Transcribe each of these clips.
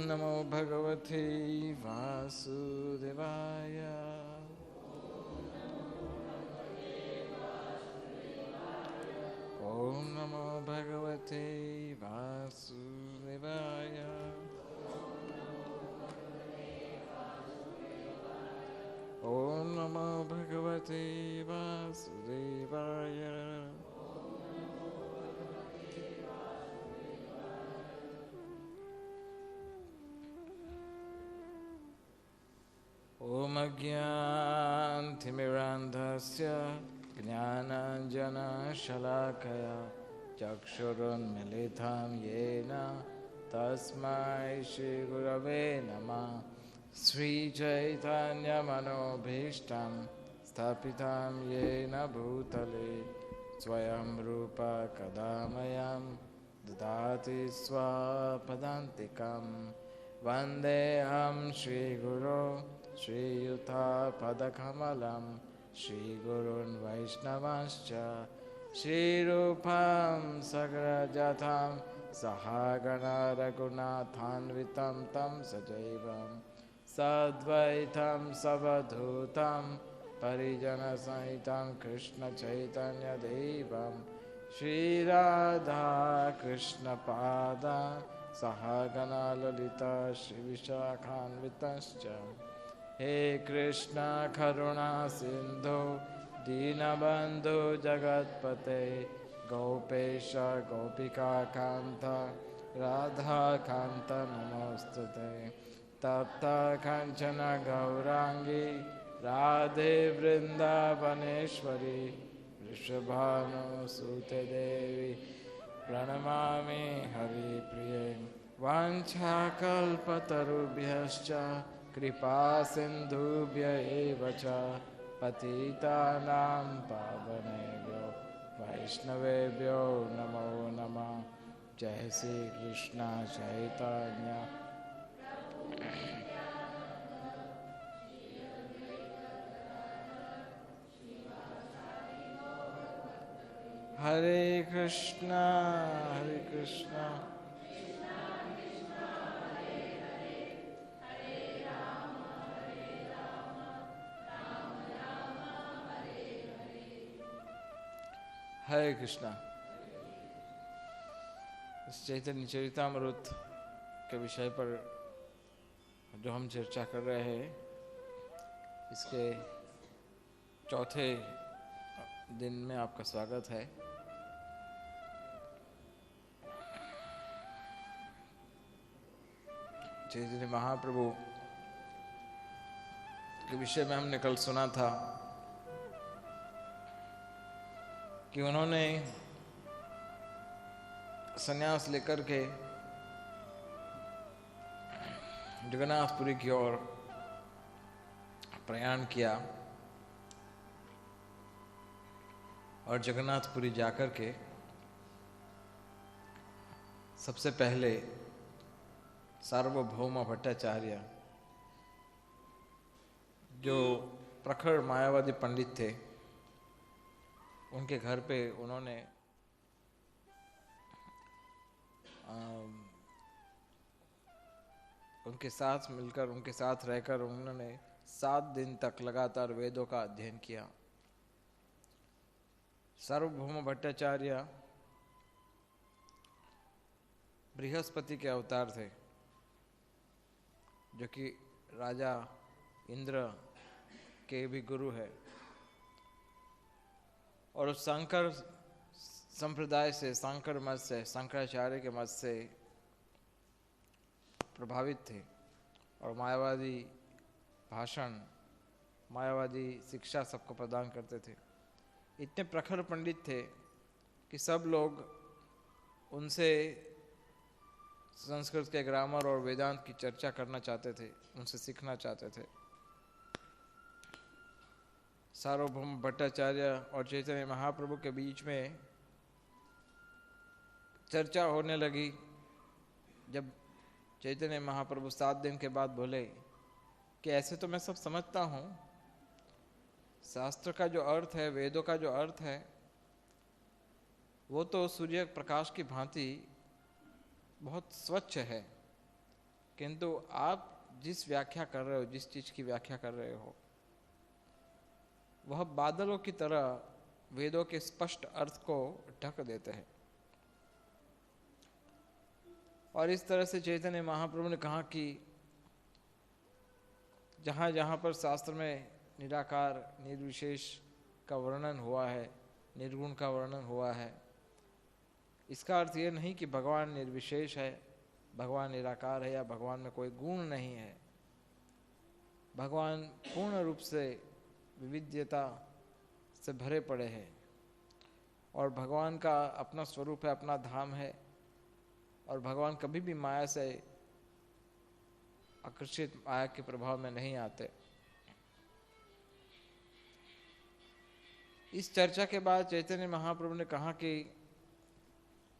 नमो भगवते वासुदेवाय। ओम नमो भगवते वासुदेवाय। ओम नमो भगवते वासुदेवाय। ओम अज्ञानतिमिरान्धस्य ज्ञानाञ्जनशलाकया चक्षुरुन्मीलितं येन तस्मै श्रीगुरवे नमः। श्रीचैतन्यमनोभीष्टं स्थापितं येन भूतले स्वयं रूप कदा मह्यं ददाति स्वपदान्तिकं। वन्देऽहं श्रीगुरो श्रीयुतापदकमलं श्रीगुरून् वैष्णवांश्च श्रीरूपं सग्रजातं सहागणा रघुनाथान्वितं तं सजीवं सद्वैतं सवधूतं परिजनसहितं कृष्णचैतन्यदेवं श्रीराधाकृष्णपादान् सहागणा ललिता श्रीविशाखान्वितश्च। हे कृष्ण करुणा सिंधु दीनबंधु जगत्पते गोपेश गोपिका कांत राधा कांत नमोस्तुते। तप्त कंचन गौरांगी राधे वृंदावनेश्वरी वृषभानुसुते देवी प्रणमामि हरिप्रिये। वाञ्छाकल्पतरुभ्यश्च कृपा सिन्धुभ्य एव च पतितानां पावनेभ्यो वैष्णवेभ्यो नमो नमः। जय श्री कृष्ण चैतन्य हरे कृष्णा हरे कृष्णा। इस चैतन्य चरितामृत के विषय पर जो हम चर्चा कर रहे हैं, इसके चौथे दिन में आपका स्वागत है। चैतन्य महाप्रभु के विषय में हमने कल सुना था कि उन्होंने संन्यास लेकर के जगन्नाथपुरी की ओर प्रयाण किया और जगन्नाथपुरी जाकर के सबसे पहले सार्वभौम भट्टाचार्य, जो प्रखर मायावादी पंडित थे, उनके घर पे उन्होंने उनके साथ मिलकर, उनके साथ रहकर उन्होंने 7 दिन तक लगातार वेदों का अध्ययन किया। सार्वभौम भट्टाचार्य बृहस्पति के अवतार थे, जो कि राजा इंद्र के भी गुरु है, और उस शंकर संप्रदाय से, शंकर मत से, शंकराचार्य के मत से प्रभावित थे और मायावादी भाषण, मायावादी शिक्षा सबको प्रदान करते थे। इतने प्रखर पंडित थे कि सब लोग उनसे संस्कृत के ग्रामर और वेदांत की चर्चा करना चाहते थे, उनसे सीखना चाहते थे। सार्वभौम भट्टाचार्य और चैतन्य महाप्रभु के बीच में चर्चा होने लगी। जब चैतन्य महाप्रभु 7 दिन के बाद बोले कि ऐसे तो मैं सब समझता हूँ, शास्त्र का जो अर्थ है, वेदों का जो अर्थ है, वो तो सूर्य प्रकाश की भांति बहुत स्वच्छ है, किंतु आप जिस व्याख्या कर रहे हो, जिस चीज की व्याख्या कर रहे हो, वह बादलों की तरह वेदों के स्पष्ट अर्थ को ढक देते हैं। और इस तरह से चैतन्य महाप्रभु ने कहा कि जहाँ जहाँ पर शास्त्र में निराकार निर्विशेष का वर्णन हुआ है, निर्गुण का वर्णन हुआ है, इसका अर्थ ये नहीं कि भगवान निर्विशेष है, भगवान निराकार है या भगवान में कोई गुण नहीं है। भगवान पूर्ण रूप से विविधता से भरे पड़े हैं और भगवान का अपना स्वरूप है, अपना धाम है, और भगवान कभी भी माया से आकर्षित, माया के प्रभाव में नहीं आते। इस चर्चा के बाद चैतन्य महाप्रभु ने कहा कि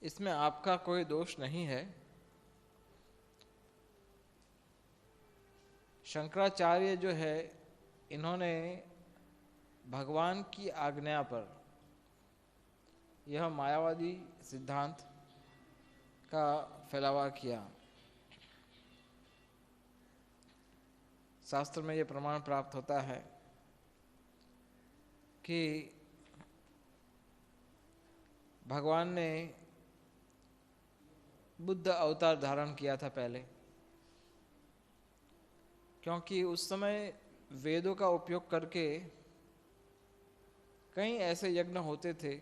इसमें आपका कोई दोष नहीं है। शंकराचार्य जो है, इन्होंने भगवान की आज्ञा पर यह मायावादी सिद्धांत का फैलावा किया। शास्त्र में यह प्रमाण प्राप्त होता है कि भगवान ने बुद्ध अवतार धारण किया था पहले, क्योंकि उस समय वेदों का उपयोग करके कई ऐसे यज्ञ होते थे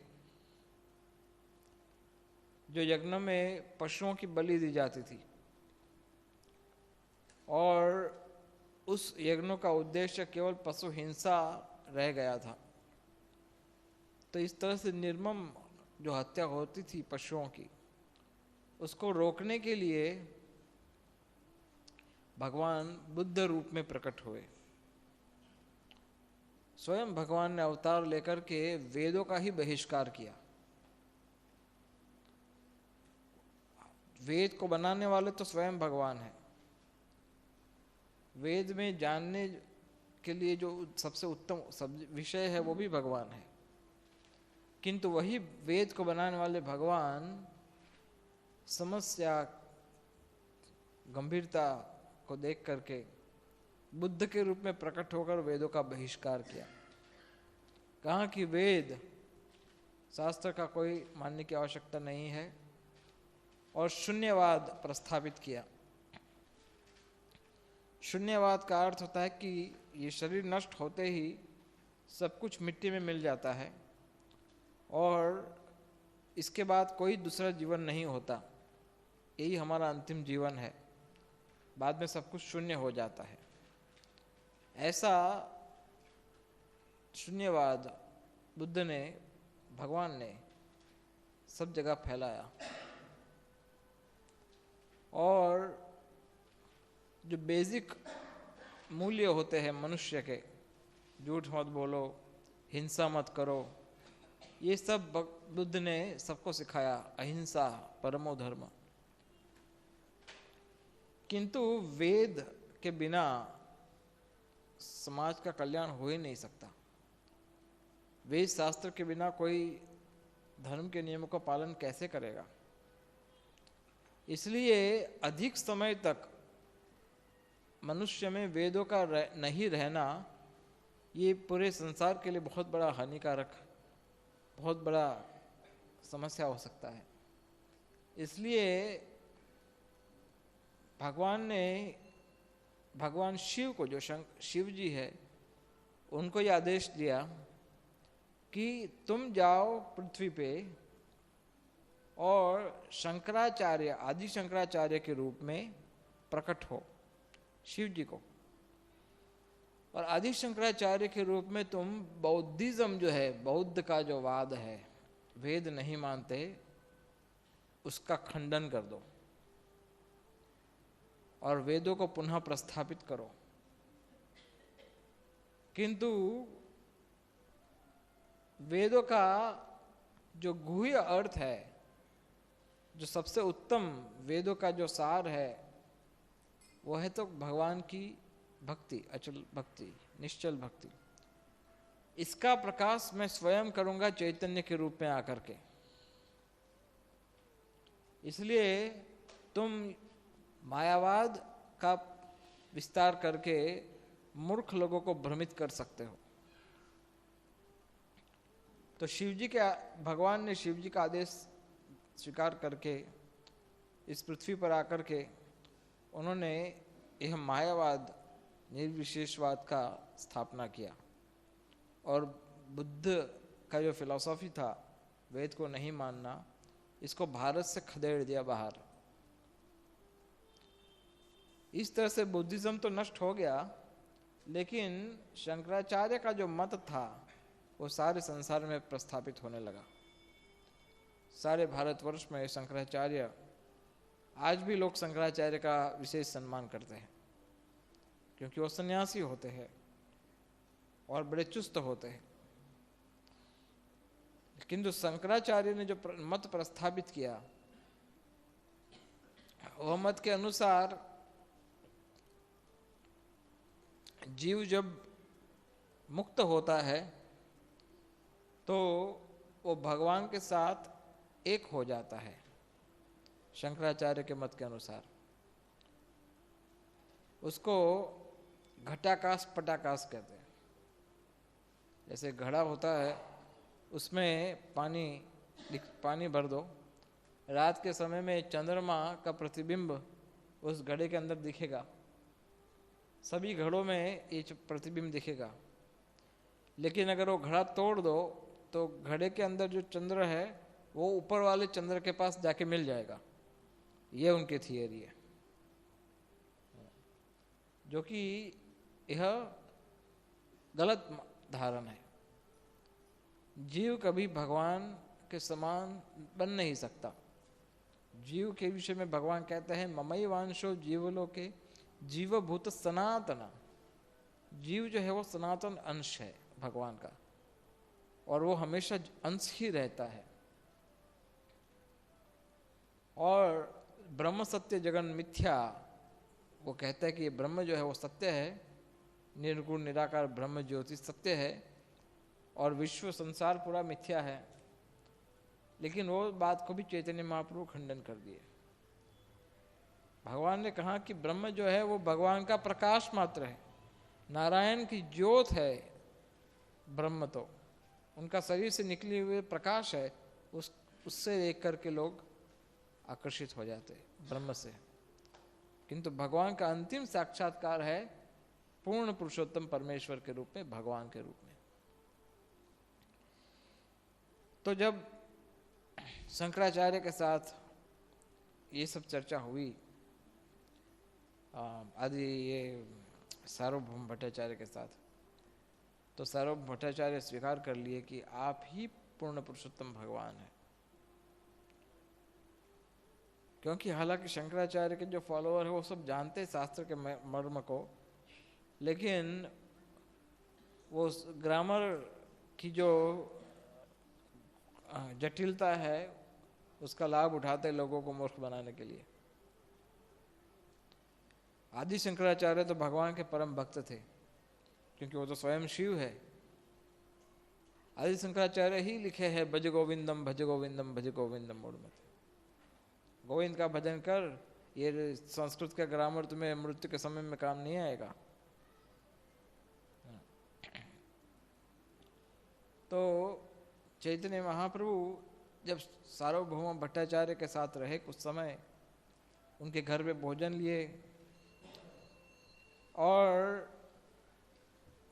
जो यज्ञ में पशुओं की बलि दी जाती थी, और उस यज्ञों का उद्देश्य केवल पशु हिंसा रह गया था। तो इस तरह से निर्मम जो हत्या होती थी पशुओं की, उसको रोकने के लिए भगवान बुद्ध रूप में प्रकट हुए। स्वयं भगवान ने अवतार लेकर के वेदों का ही बहिष्कार किया। वेद को बनाने वाले तो स्वयं भगवान है। वेद में जानने के लिए जो सबसे उत्तम विषय है वो भी भगवान है, किंतु वही वेद को बनाने वाले भगवान समस्या गंभीरता को देख करके बुद्ध के रूप में प्रकट होकर वेदों का बहिष्कार किया। कहा कि वेद शास्त्र का कोई मानने की आवश्यकता नहीं है, और शून्यवाद प्रस्तावित किया। शून्यवाद का अर्थ होता है कि ये शरीर नष्ट होते ही सब कुछ मिट्टी में मिल जाता है और इसके बाद कोई दूसरा जीवन नहीं होता, यही हमारा अंतिम जीवन है, बाद में सब कुछ शून्य हो जाता है। ऐसा शून्यवाद बुद्ध ने, भगवान ने सब जगह फैलाया, और जो बेसिक मूल्य होते हैं मनुष्य के, झूठ मत बोलो, हिंसा मत करो, ये सब बुद्ध ने सबको सिखाया, अहिंसा परमो धर्म। किंतु वेद के बिना समाज का कल्याण हो ही नहीं सकता। वेद शास्त्र के बिना कोई धर्म के नियमों का पालन कैसे करेगा? इसलिए अधिक समय तक मनुष्य में वेदों का नहीं रहना ये पूरे संसार के लिए बहुत बड़ा हानिकारक, बहुत बड़ा समस्या हो सकता है। इसलिए भगवान शिव को, जो शिव जी है, उनको ये आदेश दिया कि तुम जाओ पृथ्वी पे और शंकराचार्य, आदि शंकराचार्य के रूप में प्रकट हो शिव जी को, और आदि शंकराचार्य के रूप में तुम बौद्धिज्म जो है, बौद्ध का जो वाद है, वेद नहीं मानते, उसका खंडन कर दो और वेदों को पुनः प्रस्थापित करो। किंतु वेदों का जो गुह्य अर्थ है, जो सबसे उत्तम वेदों का जो सार है, वह है तो भगवान की भक्ति, अचल भक्ति, निश्चल भक्ति। इसका प्रकाश मैं स्वयं करूंगा चैतन्य के रूप में आकर के। इसलिए तुम मायावाद का विस्तार करके मूर्ख लोगों को भ्रमित कर सकते हो। तो भगवान ने शिव जी का आदेश स्वीकार करके इस पृथ्वी पर आकर के उन्होंने यह मायावाद, निर्विशेषवाद का स्थापना किया। और बुद्ध का जो फिलॉसफी था, वेद को नहीं मानना, इसको भारत से खदेड़ दिया बाहर। इस तरह से बुद्धिज्म तो नष्ट हो गया, लेकिन शंकराचार्य का जो मत था वो सारे संसार में प्रस्थापित होने लगा। सारे भारतवर्ष में शंकराचार्य, आज भी लोग शंकराचार्य का विशेष सम्मान करते हैं, क्योंकि वो सन्यासी होते हैं और बड़े चुस्त होते हैं। किंतु शंकराचार्य ने जो मत प्रस्थापित किया, वह मत के अनुसार जीव जब मुक्त होता है तो वो भगवान के साथ एक हो जाता है। शंकराचार्य के मत के अनुसार उसको घटाकाश पटाकाश कहते हैं। जैसे घड़ा होता है, उसमें पानी भर दो, रात के समय में चंद्रमा का प्रतिबिंब उस घड़े के अंदर दिखेगा। सभी घड़ों में ये प्रतिबिंब दिखेगा, लेकिन अगर वो घड़ा तोड़ दो तो घड़े के अंदर जो चंद्र है वो ऊपर वाले चंद्र के पास जाके मिल जाएगा। ये उनकी थियरी है, जो कि यह गलत धारणा है। जीव कभी भगवान के समान बन नहीं सकता। जीव के विषय में भगवान कहते हैं, ममई वांशो जीवलोके जीवभूत सनातना। जीव जो है वो सनातन अंश है भगवान का, और वो हमेशा अंश ही रहता है। और ब्रह्म सत्य जगन मिथ्या, वो कहता है कि ये ब्रह्म जो है वो सत्य है, निर्गुण निराकार ब्रह्म ज्योति सत्य है, और विश्व संसार पूरा मिथ्या है। लेकिन वो बात को भी चैतन्य महाप्रभु खंडन कर दिए। भगवान ने कहा कि ब्रह्म जो है वो भगवान का प्रकाश मात्र है, नारायण की ज्योत है ब्रह्म, तो उनका शरीर से निकले हुए प्रकाश है, उससे देख करके लोग आकर्षित हो जाते ब्रह्म से। किंतु भगवान का अंतिम साक्षात्कार है पूर्ण पुरुषोत्तम परमेश्वर के रूप में, भगवान के रूप में। तो जब शंकराचार्य के साथ ये सब चर्चा हुई, आदि ये सार्वभौम भट्टाचार्य के साथ, तो सार्वभौम भट्टाचार्य स्वीकार कर लिए कि आप ही पूर्ण पुरुषोत्तम भगवान हैं। क्योंकि हालांकि शंकराचार्य के जो फॉलोअर है वो सब जानते शास्त्र के मर्म को, लेकिन वो ग्रामर की जो जटिलता है उसका लाभ उठाते लोगों को मूर्ख बनाने के लिए। आदि शंकराचार्य तो भगवान के परम भक्त थे, क्योंकि वो तो स्वयं शिव है। आदि शंकराचार्य ही लिखे हैं, भज गोविंदम भज गोविंदम भज गोविंदम मूढ़मते। गोविंद का भजन कर, ये संस्कृत का ग्रामर तुम्हें मृत्यु के समय में काम नहीं आएगा। तो चैतन्य महाप्रभु जब सार्वभौम भट्टाचार्य के साथ रहे कुछ समय, उनके घर में भोजन लिए, और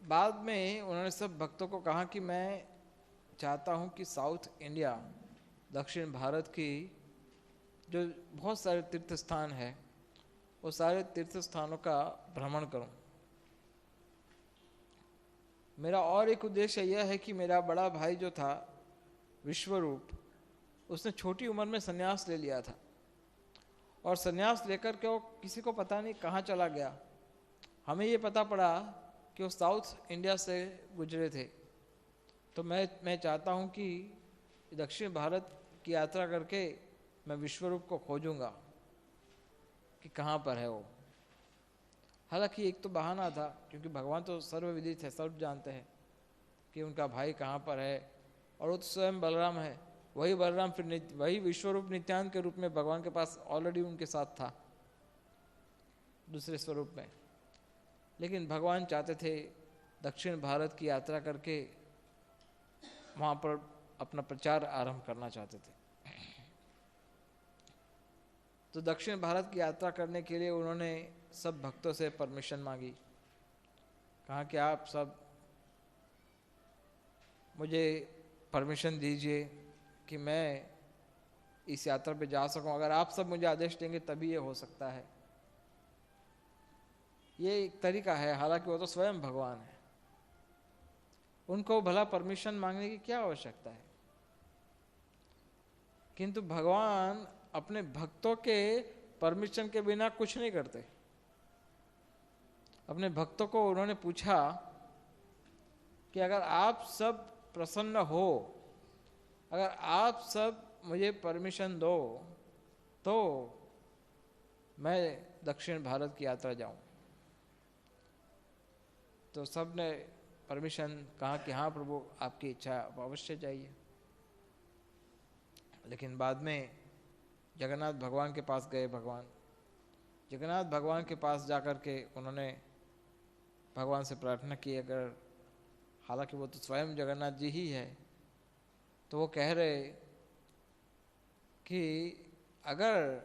बाद में उन्होंने सब भक्तों को कहा कि मैं चाहता हूं कि साउथ इंडिया, दक्षिण भारत की जो बहुत सारे तीर्थ स्थान है, वो सारे तीर्थ स्थानों का भ्रमण करूं। मेरा और एक उद्देश्य यह है कि मेरा बड़ा भाई जो था विश्वरूप, उसने छोटी उम्र में संन्यास ले लिया था, और संन्यास लेकर के वो किसी को पता नहीं कहाँ चला गया। हमें ये पता पड़ा कि वो साउथ इंडिया से गुजरे थे। तो मैं चाहता हूँ कि दक्षिण भारत की यात्रा करके मैं विश्वरूप को खोजूंगा कि कहाँ पर है वो। हालांकि एक तो बहाना था, क्योंकि भगवान तो सर्वविदित है, सब जानते हैं कि उनका भाई कहाँ पर है, और वो तो स्वयं बलराम है। वही बलराम फिर वही विश्वरूप नित्यानंद के रूप में भगवान के पास ऑलरेडी उनके साथ था। दूसरे स्वरूप में। लेकिन भगवान चाहते थे दक्षिण भारत की यात्रा करके वहाँ पर अपना प्रचार आरंभ करना चाहते थे। तो दक्षिण भारत की यात्रा करने के लिए उन्होंने सब भक्तों से परमिशन मांगी। कहा कि आप सब मुझे परमिशन दीजिए कि मैं इस यात्रा पे जा सकूं। अगर आप सब मुझे आदेश देंगे तभी ये हो सकता है। ये एक तरीका है, हालांकि वो तो स्वयं भगवान है, उनको भला परमिशन मांगने की क्या आवश्यकता है। किंतु भगवान अपने भक्तों के परमिशन के बिना कुछ नहीं करते। अपने भक्तों को उन्होंने पूछा कि अगर आप सब प्रसन्न हो, अगर आप सब मुझे परमिशन दो तो मैं दक्षिण भारत की यात्रा जाऊं। तो सब ने परमिशन कहा कि हाँ प्रभु, आपकी इच्छा अवश्य चाहिए। लेकिन बाद में जगन्नाथ भगवान के पास गए। भगवान जगन्नाथ भगवान के पास जाकर के उन्होंने भगवान से प्रार्थना की। अगर, हालांकि वो तो स्वयं जगन्नाथ जी ही है, तो वो कह रहे कि अगर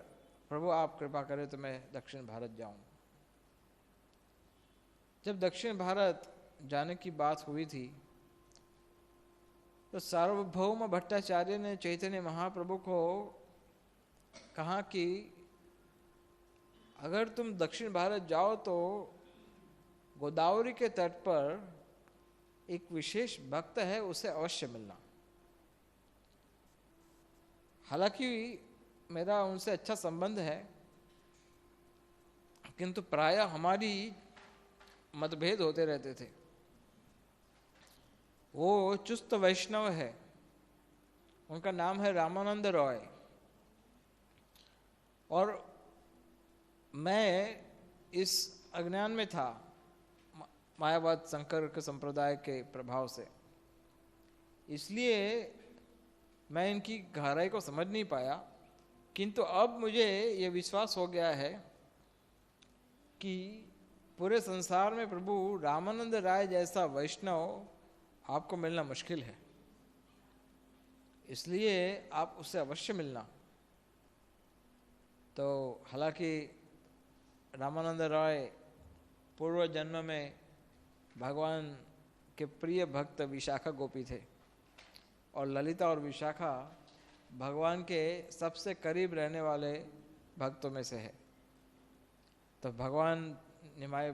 प्रभु आप कृपा करें तो मैं दक्षिण भारत जाऊं। जब दक्षिण भारत जाने की बात हुई थी तो सार्वभौम भट्टाचार्य ने चैतन्य महाप्रभु को कहा कि अगर तुम दक्षिण भारत जाओ तो गोदावरी के तट पर एक विशेष भक्त है, उसे अवश्य मिलना। हालांकि मेरा उनसे अच्छा संबंध है, किंतु प्रायः हमारी मतभेद होते रहते थे। वो चुस्त वैष्णव है, उनका नाम है रामानंद रॉय, और मैं इस अज्ञान में था मायावाद शंकर के संप्रदाय के प्रभाव से, इसलिए मैं इनकी गहराई को समझ नहीं पाया। किंतु अब मुझे ये विश्वास हो गया है कि पूरे संसार में प्रभु रामानंद राय जैसा वैष्णव आपको मिलना मुश्किल है, इसलिए आप उससे अवश्य मिलना। तो हालांकि रामानंद राय पूर्व जन्म में भगवान के प्रिय भक्त विशाखा गोपी थे, और ललिता और विशाखा भगवान के सबसे करीब रहने वाले भक्तों में से है। तो भगवान निमाय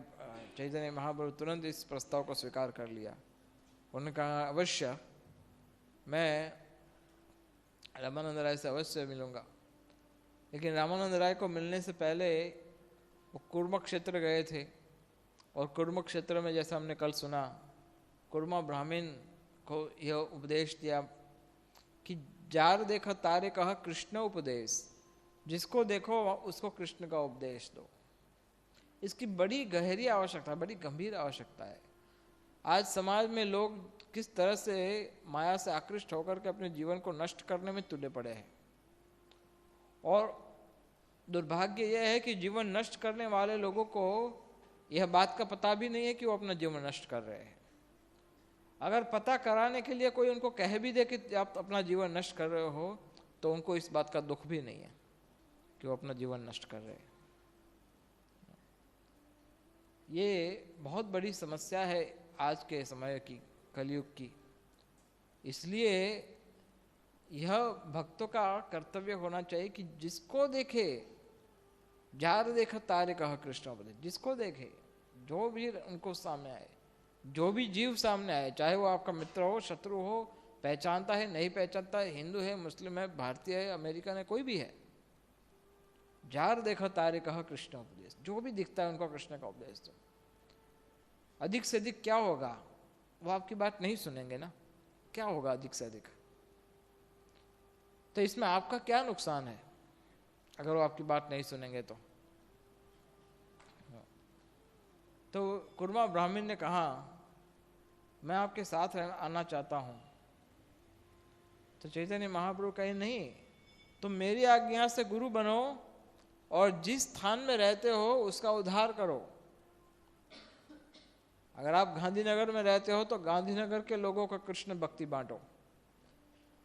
चैतन्य महाप्रभु तुरंत इस प्रस्ताव को स्वीकार कर लिया। उन्होंने कहा अवश्य मैं रामानंद राय से अवश्य मिलूंगा। लेकिन रामानंद राय को मिलने से पहले वो कुर्म क्षेत्र गए थे, और कुर्म क्षेत्र में जैसा हमने कल सुना, कुर्मा ब्राह्मण को यह उपदेश दिया कि जार देखो तारे कहा कृष्ण उपदेश, जिसको देखो उसको कृष्ण का उपदेश दो। इसकी बड़ी गहरी आवश्यकता, बड़ी गंभीर आवश्यकता है। आज समाज में लोग किस तरह से माया से आकृष्ट होकर के अपने जीवन को नष्ट करने में तुले पड़े हैं, और दुर्भाग्य यह है कि जीवन नष्ट करने वाले लोगों को यह बात का पता भी नहीं है कि वो अपना जीवन नष्ट कर रहे हैं। अगर पता कराने के लिए कोई उनको कह भी दे कि आप अपना जीवन नष्ट कर रहे हो, तो उनको इस बात का दुख भी नहीं है कि वो अपना जीवन नष्ट कर रहे हैं। ये बहुत बड़ी समस्या है आज के समय की, कलयुग की। इसलिए यह भक्तों का कर्तव्य होना चाहिए कि जिसको देखे जार देखा तारे कहा कृष्ण उपदेश, जिसको देखे, जो भी उनको सामने आए, जो भी जीव सामने आए, चाहे वो आपका मित्र हो, शत्रु हो, पहचानता है नहीं पहचानता है, हिंदू है, मुस्लिम है, भारतीय है, अमेरिकन है, कोई भी है, जार देखा तारे कहा कृष्ण उपदेश, जो भी दिखता है उनको कृष्ण का उपदेश दो। अधिक से अधिक क्या होगा, वो आपकी बात नहीं सुनेंगे ना, क्या होगा अधिक से अधिक? तो इसमें आपका क्या नुकसान है अगर वो आपकी बात नहीं सुनेंगे तो कुर्मा ब्राह्मण ने कहा मैं आपके साथ आना चाहता हूं। तो चैतन्य महाप्रभु कहे नहीं, तुम मेरी आज्ञा से गुरु बनो और जिस स्थान में रहते हो उसका उद्धार करो। अगर आप गांधीनगर में रहते हो तो गांधीनगर के लोगों को कृष्ण भक्ति बांटो।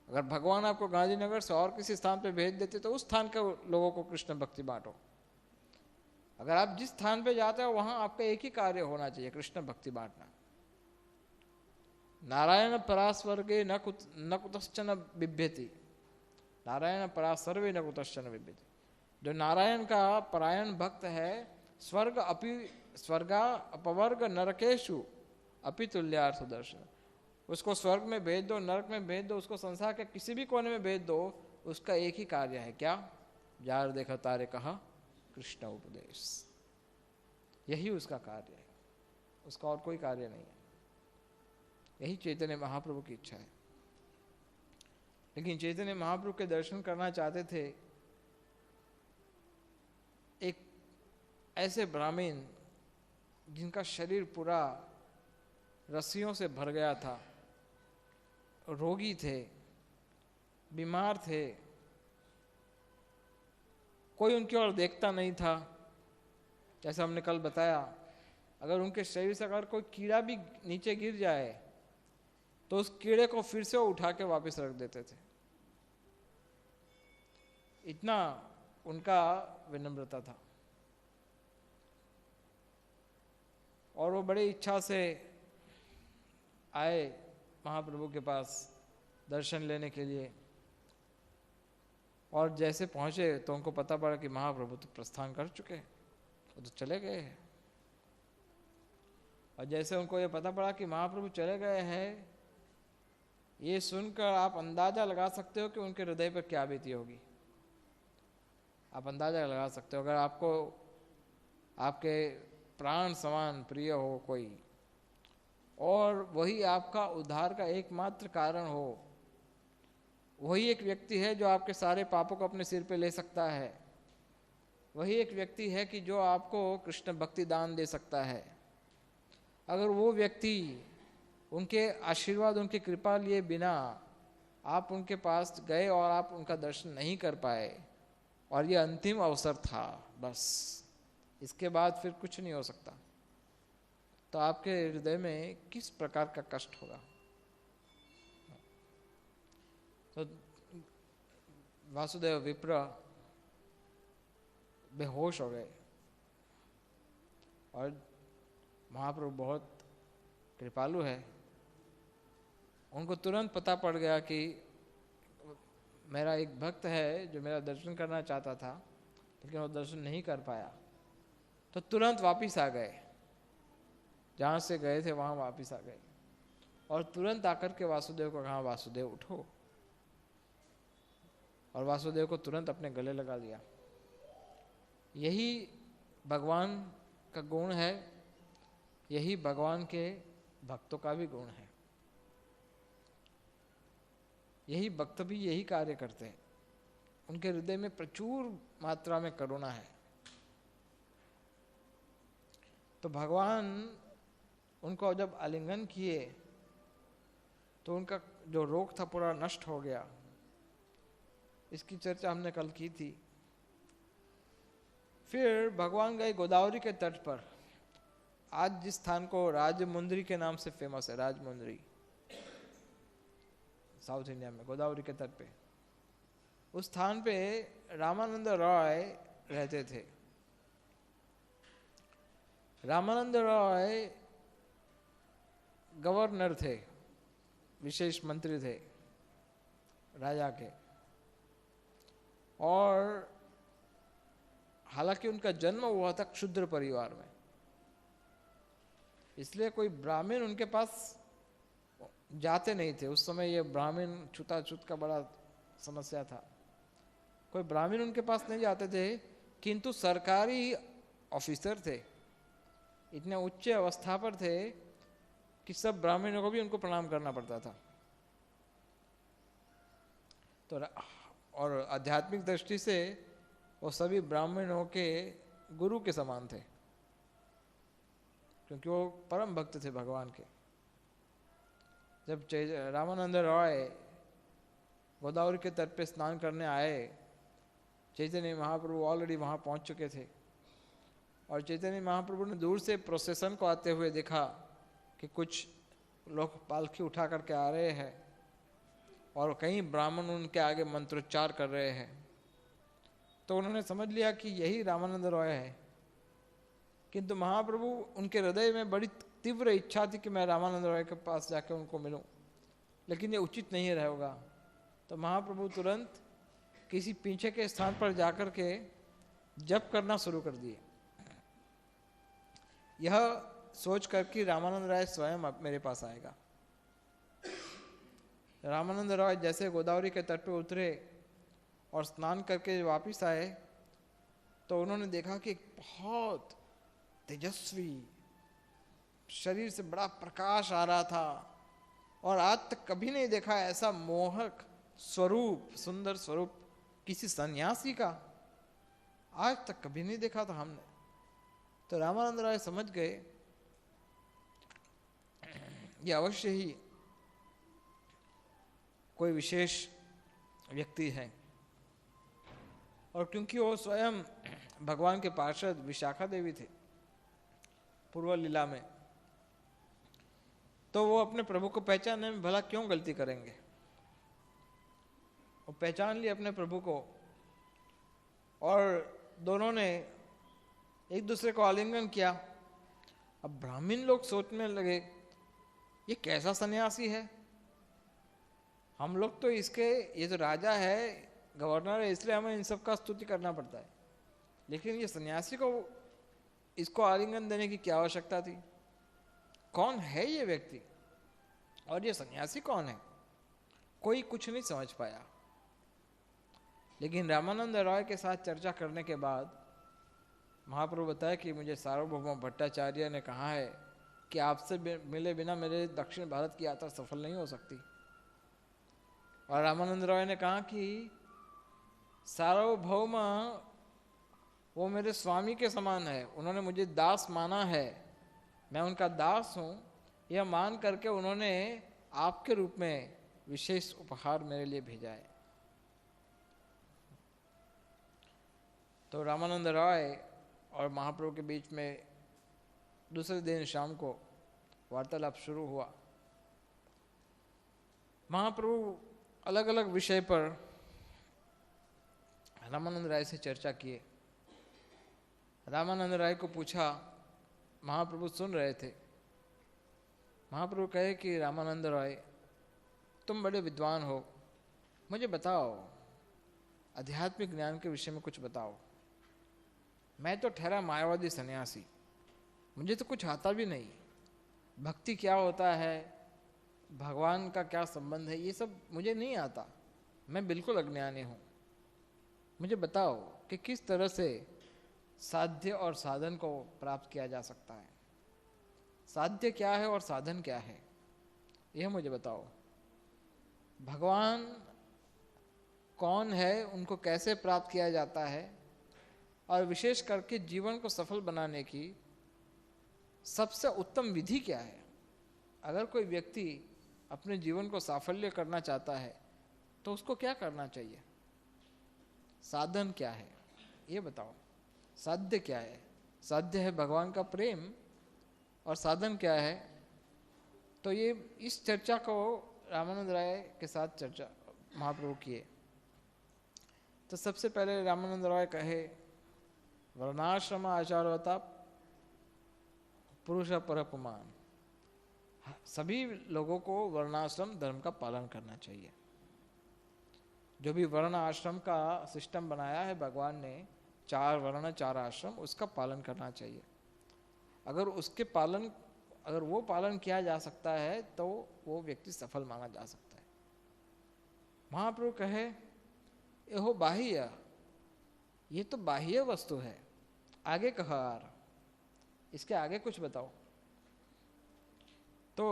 अगर भगवान आपको गांधीनगर से और किसी स्थान पे भेज देते तो उस स्थान के लोगों को कृष्ण भक्ति बांटो। अगर आप जिस स्थान पे जाते हो वहां आपका एक ही कार्य होना चाहिए, कृष्ण भक्ति बांटना। नारायण परा स्वर्गे न कुतश्चन बिभ्यति, नारायण परा सर्वे न कुतश्चन बिभ्यति। जो नारायण का परायण भक्त है, स्वर्गा अपवर्ग नरकेशु अपि तुल्यार्थ दर्शन, उसको स्वर्ग में भेज दो, नरक में भेज दो, उसको संसार के किसी भी कोने में भेज दो, उसका एक ही कार्य है, क्या? जार देखा तारे कहा कृष्ण उपदेश, यही उसका कार्य है, उसका और कोई कार्य नहीं है। यही चैतन्य महाप्रभु की इच्छा है। लेकिन चैतन्य महाप्रभु के दर्शन करना चाहते थे एक ऐसे ब्राह्मण जिनका शरीर पूरा रस्सियों से भर गया था, रोगी थे, बीमार थे, कोई उनकी ओर देखता नहीं था। जैसे हमने कल बताया, अगर उनके शरीर से अगर कोई कीड़ा भी नीचे गिर जाए तो उस कीड़े को फिर से उठा के वापस रख देते थे, इतना उनका विनम्रता था। और वो बड़ी इच्छा से आए महाप्रभु के पास दर्शन लेने के लिए, और जैसे पहुंचे तो उनको पता पड़ा कि महाप्रभु तो प्रस्थान कर चुके, वो तो चले गए हैं। और जैसे उनको ये पता पड़ा कि महाप्रभु चले गए हैं, ये सुनकर आप अंदाजा लगा सकते हो कि उनके हृदय पर क्या बीती होगी। आप अंदाजा लगा सकते हो। अगर आपको आपके प्राण समान प्रिय हो कोई, और वही आपका उद्धार का एकमात्र कारण हो, वही एक व्यक्ति है जो आपके सारे पापों को अपने सिर पे ले सकता है, वही एक व्यक्ति है कि जो आपको कृष्ण भक्ति दान दे सकता है। अगर वो व्यक्ति, उनके आशीर्वाद, उनकी कृपा लिए बिना आप उनके पास गए और आप उनका दर्शन नहीं कर पाए, और ये अंतिम अवसर था, बस इसके बाद फिर कुछ नहीं हो सकता, तो आपके हृदय में किस प्रकार का कष्ट होगा। तो वासुदेव विप्र बेहोश हो गए, और महाप्रभु बहुत कृपालु है, उनको तुरंत पता पड़ गया कि मेरा एक भक्त है जो मेरा दर्शन करना चाहता था, लेकिन वो दर्शन नहीं कर पाया। तो तुरंत वापस आ गए, जहाँ से गए थे वहाँ वापस आ गए, और तुरंत आकर के वासुदेव को कहा, वासुदेव उठो, और वासुदेव को तुरंत अपने गले लगा लिया। यही भगवान का गुण है, यही भगवान के भक्तों का भी गुण है। यही भक्त भी यही कार्य करते हैं, उनके हृदय में प्रचुर मात्रा में करुणा है। तो भगवान उनको जब आलिंगन किए तो उनका जो रोग था पूरा नष्ट हो गया। इसकी चर्चा हमने कल की थी। फिर भगवान गए गोदावरी के तट पर, आज जिस स्थान को राजमुंद्री के नाम से फेमस है, राजमुंद्री, साउथ इंडिया में गोदावरी के तट पे, उस स्थान पे रामानंद रॉय रहते थे। रामानंद रॉय गवर्नर थे, विशेष मंत्री थे राजा के, और हालांकि उनका जन्म हुआ था क्षुद्र परिवार में, इसलिए कोई ब्राह्मण उनके पास जाते नहीं थे। उस समय ये ब्राह्मण छूताछूत का बड़ा समस्या था, कोई ब्राह्मण उनके पास नहीं जाते थे। किंतु सरकारी ऑफिसर थे, इतने उच्च अवस्था पर थे कि सब ब्राह्मणों को भी उनको प्रणाम करना पड़ता था। तो और आध्यात्मिक दृष्टि से वो सभी ब्राह्मणों के गुरु के समान थे, क्योंकि वो परम भक्त थे भगवान के। जब रामानंद रॉय गोदावरी के तट पे स्नान करने आए चैतन्य महाप्रभु ऑलरेडी वहाँ पहुँच चुके थे और चैतन्य महाप्रभु ने दूर से प्रोसेसन को आते हुए देखा कि कुछ लोग पालकी उठा करके आ रहे हैं और कई ब्राह्मण उनके आगे मंत्रोच्चार कर रहे हैं। तो उन्होंने समझ लिया कि यही रामानंद रॉय है, किंतु महाप्रभु उनके हृदय में बड़ी तीव्र इच्छा थी कि मैं रामानंद रॉय के पास जाकर उनको मिलूं, लेकिन ये उचित नहीं रहेगा। तो महाप्रभु तुरंत किसी पीछे के स्थान पर जाकर के जप करना शुरू कर दिए, यह सोच कर कि रामानंद राय स्वयं अब मेरे पास आएगा। रामानंद रॉय जैसे गोदावरी के तट पर उतरे और स्नान करके वापस आए तो उन्होंने देखा कि एक बहुत तेजस्वी शरीर से बड़ा प्रकाश आ रहा था और आज तक कभी नहीं देखा ऐसा मोहक स्वरूप, सुंदर स्वरूप किसी सन्यासी का, आज तक कभी नहीं देखा था हमने। तो रामानंद राय समझ गए ये अवश्य ही कोई विशेष व्यक्ति है। और क्योंकि वो स्वयं भगवान के पार्षद विशाखा देवी थे पूर्व लीला में, तो वो अपने प्रभु को पहचानने में भला क्यों गलती करेंगे। वो पहचान लिए अपने प्रभु को और दोनों ने एक दूसरे को आलिंगन किया। अब ब्राह्मण लोग सोचने लगे ये कैसा सन्यासी है, हम लोग तो इसके, ये तो राजा है, गवर्नर है, इसलिए हमें इन सब का स्तुति करना पड़ता है, लेकिन ये सन्यासी को इसको आलिंगन देने की क्या आवश्यकता थी। कौन है ये व्यक्ति और ये सन्यासी कौन है, कोई कुछ नहीं समझ पाया। लेकिन रामानंद रॉय के साथ चर्चा करने के बाद महाप्रभु बताया कि मुझे सार्वभौम भट्टाचार्य ने कहा है कि आपसे मिले बिना मेरे दक्षिण भारत की यात्रा सफल नहीं हो सकती। और रामानंद रॉय ने कहा कि सार्वभौम वो मेरे स्वामी के समान है, उन्होंने मुझे दास माना है, मैं उनका दास हूँ, यह मान करके उन्होंने आपके रूप में विशेष उपहार मेरे लिए भेजा है। तो रामानंद रॉय और महाप्रभु के बीच में दूसरे दिन शाम को वार्तालाप शुरू हुआ। महाप्रभु अलग अलग विषय पर रामानंद राय से चर्चा किए। रामानंद राय को पूछा, महाप्रभु सुन रहे थे। महाप्रभु कहे कि रामानंद रॉय तुम बड़े विद्वान हो, मुझे बताओ आध्यात्मिक ज्ञान के विषय में कुछ बताओ। मैं तो ठहरा मायावादी सन्यासी, मुझे तो कुछ आता भी नहीं, भक्ति क्या होता है, भगवान का क्या संबंध है, ये सब मुझे नहीं आता, मैं बिल्कुल अज्ञानी हूँ। मुझे बताओ कि किस तरह से साध्य और साधन को प्राप्त किया जा सकता है, साध्य क्या है और साधन क्या है, यह मुझे बताओ। भगवान कौन है, उनको कैसे प्राप्त किया जाता है, और विशेष करके जीवन को सफल बनाने की सबसे उत्तम विधि क्या है। अगर कोई व्यक्ति अपने जीवन को साफल्य करना चाहता है तो उसको क्या करना चाहिए, साधन क्या है, ये बताओ। साध्य क्या है, साध्य है भगवान का प्रेम, और साधन क्या है। तो ये इस चर्चा को रामानंद राय के साथ चर्चा महाप्रभु किए। तो सबसे पहले रामानंद राय कहे, वर्णाश्रम आचारवता पुरुष परपमान, सभी लोगों को वर्णाश्रम धर्म का पालन करना चाहिए। जो भी वर्ण आश्रम का सिस्टम बनाया है भगवान ने, 4 वर्ण 4 आश्रम, उसका पालन करना चाहिए। अगर वो पालन किया जा सकता है तो वो व्यक्ति सफल माना जा सकता है। महाप्रभु कहे, एहो बाह्य, ये तो बाह्य वस्तु है, आगे कहा, इसके आगे कुछ बताओ। तो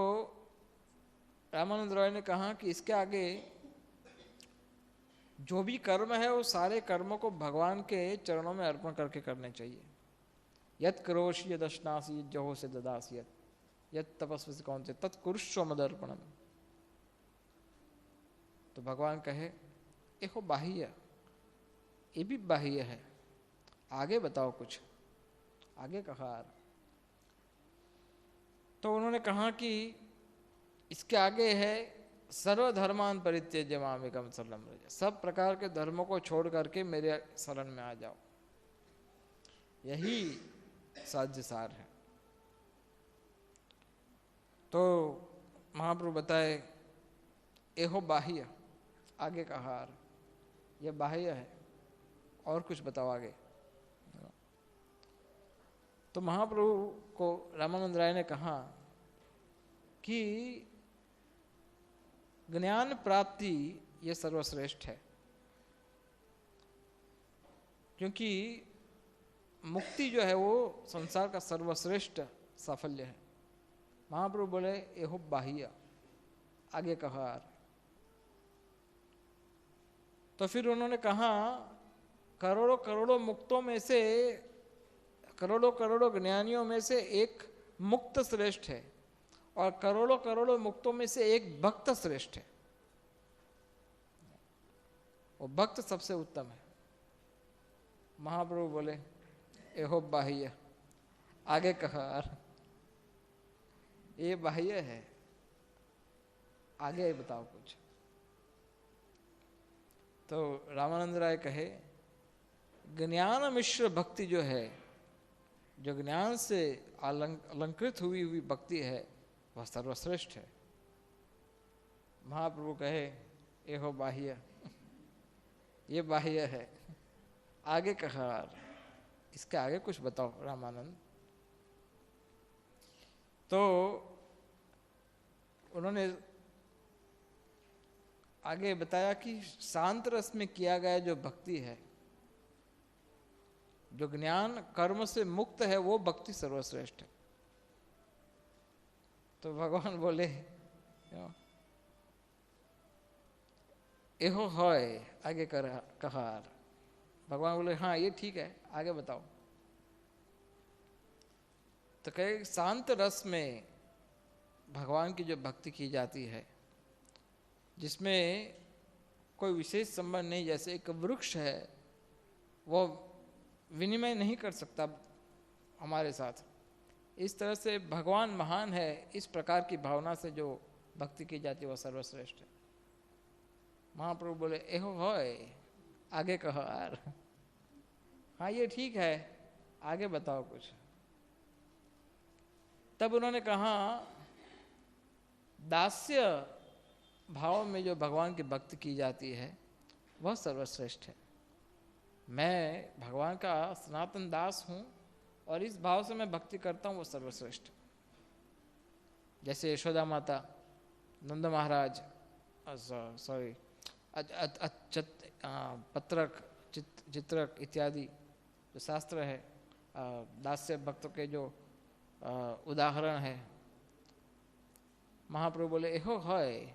रामानंद रॉय ने कहा कि इसके आगे जो भी कर्म है वो सारे कर्मों को भगवान के चरणों में अर्पण करके करने चाहिए। यत् करोषि यदश्नासि जहो से ददासि यत् तपस्वी कौन से तत्कुरुष्व मदर्पणम। तो भगवान कहे, एहो बाह्य, ये भी बाह्य है, आगे बताओ कुछ, आगे कहा। तो उन्होंने कहा कि इसके आगे है सर्वधर्मान परित्यज्य मामेकम शरणं व्रज, सब प्रकार के धर्मों को छोड़ करके मेरे शरण में आ जाओ, यही साध्य सार है। तो महाप्रभु बताए एहो बाह्य, आगे कहा यह बाह्य है, और कुछ बताओ आगे। तो महाप्रभु को रामानंद राय ने कहा कि ज्ञान प्राप्ति ये सर्वश्रेष्ठ है, क्योंकि मुक्ति जो है वो संसार का सर्वश्रेष्ठ साफल्य है। महाप्रभु बोले एहो बाह्य, आगे कहा। तो फिर उन्होंने कहा करोड़ों करोड़ों मुक्तों में से, करोड़ों करोड़ों ज्ञानियों में से एक मुक्त श्रेष्ठ है, और करोड़ों करोड़ों मुक्तों में से एक भक्त श्रेष्ठ है। वो भक्त सबसे उत्तम है। महाप्रभु बोले एहो बाह्य, आगे कहा ये बाह्य है, आगे बताओ कुछ। तो रामानंद राय कहे ज्ञान मिश्र भक्ति जो है, जो ज्ञान से अलंकृत हुई हुई भक्ति है, वह सर्वश्रेष्ठ है। महाप्रभु कहे एहो बाह्य, ये बाह्य है, आगे कहा इसके आगे कुछ बताओ रामानंद। तो उन्होंने आगे बताया कि शांत रस में किया गया जो भक्ति है, जो ज्ञान कर्म से मुक्त है, वो भक्ति सर्वश्रेष्ठ है। तो भगवान बोले एहो है, आगे कहा। भगवान बोले हाँ ये ठीक है, आगे बताओ। तो कहे शांत रस में भगवान की जो भक्ति की जाती है, जिसमें कोई विशेष संबंध नहीं, जैसे एक वृक्ष है वो विनिमय नहीं कर सकता हमारे साथ, इस तरह से भगवान महान है, इस प्रकार की भावना से जो भक्ति की जाती है वह सर्वश्रेष्ठ है। महाप्रभु बोले एहो है, आगे कहो यार। हाँ ये ठीक है, आगे बताओ कुछ। तब उन्होंने कहा दास्य भाव में जो भगवान की भक्ति की जाती है वह सर्वश्रेष्ठ है। मैं भगवान का सनातन दास हूँ और इस भाव से मैं भक्ति करता हूँ, वो सर्वश्रेष्ठ। जैसे यशोदा माता, नंद महाराज, सॉरी पत्रक, चित्रक इत्यादि जो शास्त्र है, दास्य भक्तों के जो उदाहरण है। महाप्रभु बोले एहो है,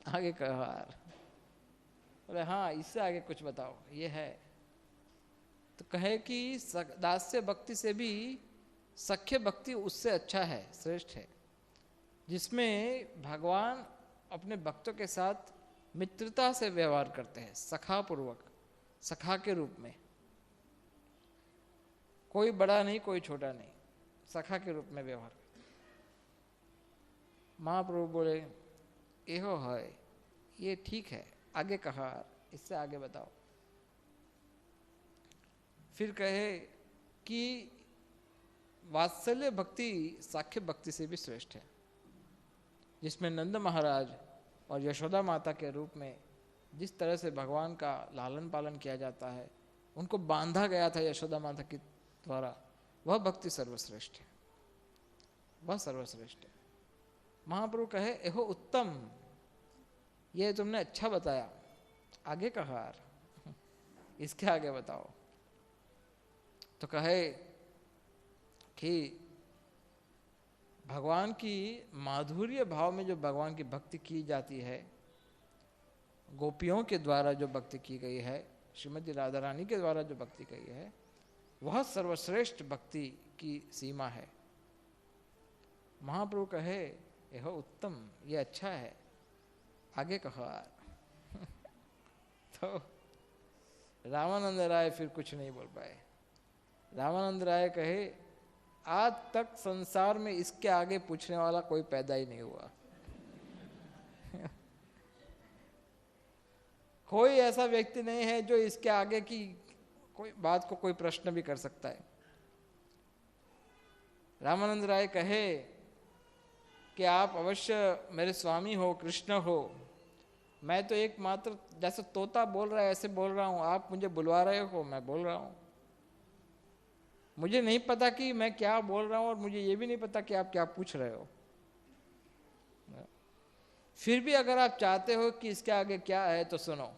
आगे कहो यार। बोले हाँ इससे आगे कुछ बताओ, ये है। तो कहे कि दास्य भक्ति से भी सख्य भक्ति उससे अच्छा है, श्रेष्ठ है, जिसमें भगवान अपने भक्तों के साथ मित्रता से व्यवहार करते हैं, सखा पूर्वक, सखा के रूप में। कोई बड़ा नहीं, कोई छोटा नहीं, सखा के रूप में व्यवहार करते हैं। महाप्रभु बोले एहो है, ये ठीक है, आगे कहा, इससे आगे बताओ। फिर कहे कि वात्सल्य भक्ति साख्य भक्ति से भी श्रेष्ठ है, जिसमें नंद महाराज और यशोदा माता के रूप में जिस तरह से भगवान का लालन पालन किया जाता है, उनको बांधा गया था यशोदा माता के द्वारा, वह भक्ति सर्वश्रेष्ठ है, वह सर्वश्रेष्ठ है। महाप्रभु कहे एहो उत्तम, ये तुमने अच्छा बताया, आगे कहा यार, इसके आगे बताओ। तो कहे कि भगवान की माधुर्य भाव में जो भगवान की भक्ति की जाती है, गोपियों के द्वारा जो भक्ति की गई है, श्रीमती राधा रानी के द्वारा जो भक्ति की है, वह सर्वश्रेष्ठ भक्ति की सीमा है। महाप्रभु कहे यह उत्तम, ये अच्छा है, आगे कहो। तो रामानंद राय फिर कुछ नहीं बोल पाए। रामानंद राय कहे, आज तक संसार में इसके आगे पूछने वाला कोई पैदा ही नहीं हुआ। कोई ऐसा व्यक्ति नहीं है जो इसके आगे की कोई बात को कोई प्रश्न भी कर सकता है। रामानंद राय कहे कि आप अवश्य मेरे स्वामी हो, कृष्ण हो, मैं तो एकमात्र जैसे तोता बोल रहा है ऐसे बोल रहा हूं, आप मुझे बुलवा रहे हो, मैं बोल रहा हूं। मुझे नहीं पता कि मैं क्या बोल रहा हूं और मुझे ये भी नहीं पता कि आप क्या पूछ रहे हो। फिर भी अगर आप चाहते हो कि इसके आगे क्या है तो सुनो।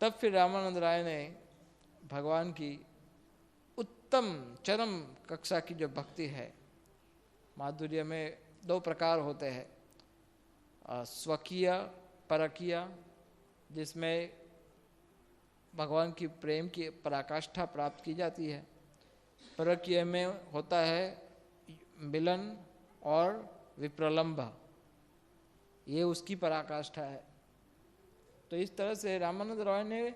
तब फिर रामानंद राय ने भगवान की उत्तम चरम कक्षा की जो भक्ति है, माधुर्य में दो प्रकार होते हैं, स्वकीय, परकीय, जिसमें भगवान की प्रेम की पराकाष्ठा प्राप्त की जाती है। परकीय में होता है मिलन और विप्रलंभ, ये उसकी पराकाष्ठा है। तो इस तरह से रामानंद राय ने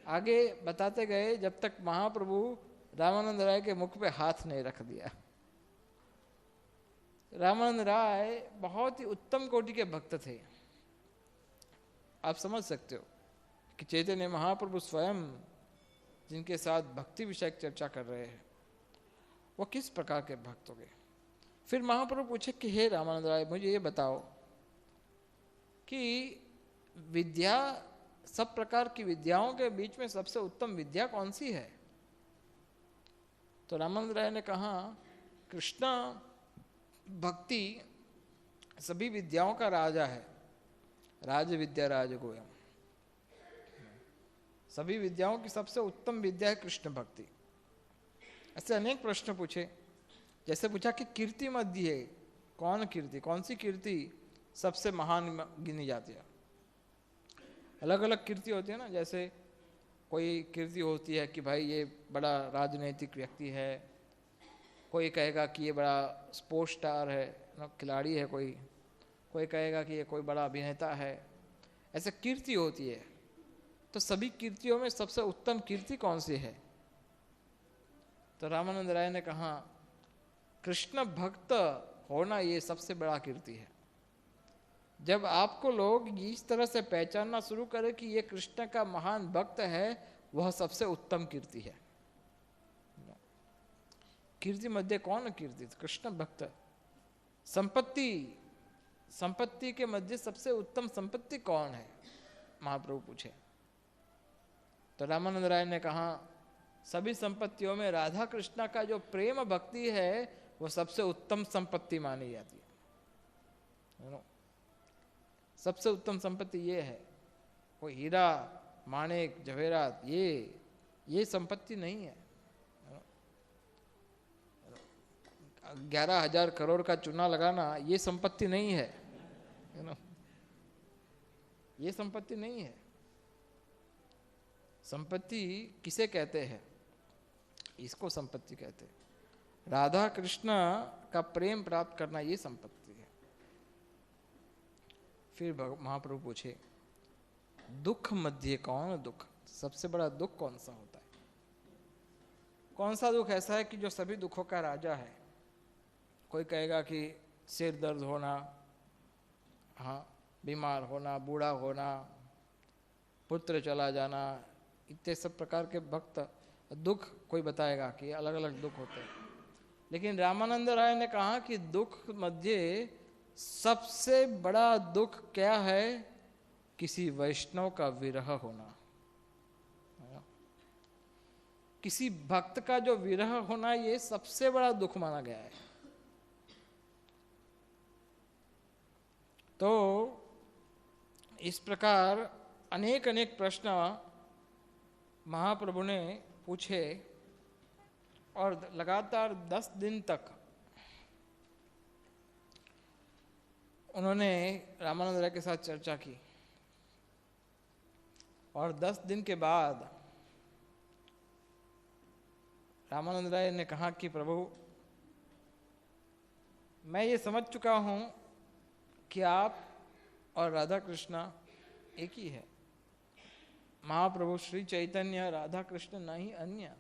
आगे बताते गए जब तक महाप्रभु रामानंद राय के मुख पे हाथ नहीं रख दिया। रामानंद राय बहुत ही उत्तम कोटि के भक्त थे। आप समझ सकते हो कि चैतन्य महाप्रभु स्वयं जिनके साथ भक्ति विषय चर्चा कर रहे हैं वो किस प्रकार के भक्त हो गए। फिर महाप्रभु पूछे कि हे रामानंद राय, मुझे ये बताओ कि विद्या, सब प्रकार की विद्याओं के बीच में सबसे उत्तम विद्या कौन सी है? तो रामानंद राय ने कहा, कृष्ण भक्ति सभी विद्याओं का राजा है, राज विद्या राजगोयम। सभी विद्याओं की सबसे उत्तम विद्या है कृष्ण भक्ति। ऐसे अनेक प्रश्न पूछे, जैसे पूछा कि कीर्ति मध्य कौन कीर्ति, कौन सी कीर्ति सबसे महान गिनी जाती है? अलग अलग कीर्ति होती है ना, जैसे कोई कीर्ति होती है कि भाई ये बड़ा राजनीतिक व्यक्ति है, कोई कहेगा कि ये बड़ा स्पोर्ट्स स्टार है, खिलाड़ी है, कोई कहेगा कि ये कोई बड़ा अभिनेता है। ऐसे कीर्ति होती है। तो सभी कीर्तियों में सबसे उत्तम कीर्ति कौन सी है? तो रामानंद राय ने कहा, कृष्ण भक्त होना ये सबसे बड़ा कीर्ति है। जब आपको लोग इस तरह से पहचानना शुरू करें कि ये कृष्ण का महान भक्त है, वह सबसे उत्तम कीर्ति है। कीर्ति मध्य कौन कीर्ति? कृष्ण भक्त। संपत्ति के मध्य सबसे उत्तम संपत्ति कौन है? महाप्रभु पूछे। तो रामानंद राय ने कहा, सभी संपत्तियों में राधा कृष्णा का जो प्रेम भक्ति है वो सबसे उत्तम संपत्ति मानी जाती है। सबसे उत्तम संपत्ति ये है। कोई हीरा, माणिक, जवेरात, ये संपत्ति नहीं है। 11,000 करोड़ का चूना लगाना ये संपत्ति नहीं है। ये संपत्ति नहीं है। संपत्ति किसे कहते हैं? इसको संपत्ति कहते हैं। राधा कृष्ण का प्रेम प्राप्त करना ये संपत्ति है। फिर महाप्रभु पूछे, दुख मध्य कौन दुख? सबसे बड़ा दुख कौन सा होता है? कौन सा दुख ऐसा है कि जो सभी दुखों का राजा है? कोई कहेगा कि सिर दर्द होना, हाँ, बीमार होना, बूढ़ा होना, पुत्र चला जाना, इतने सब प्रकार के भक्त दुख कोई बताएगा कि अलग अलग दुख होते हैं। लेकिन रामानंद राय ने कहा कि दुख मध्य सबसे बड़ा दुख क्या है? किसी वैष्णव का विरह होना। किसी भक्त का जो विरह होना, ये सबसे बड़ा दुख माना गया है। तो इस प्रकार अनेक अनेक प्रश्न महाप्रभु ने पूछे और लगातार 10 दिन तक उन्होंने रामानंद राय के साथ चर्चा की। और 10 दिन के बाद रामानंद राय ने कहा कि प्रभु, मैं ये समझ चुका हूं कि आप और राधा कृष्णा एक ही है। महाप्रभु श्री चैतन्य राधा कृष्ण नहीं अन्य।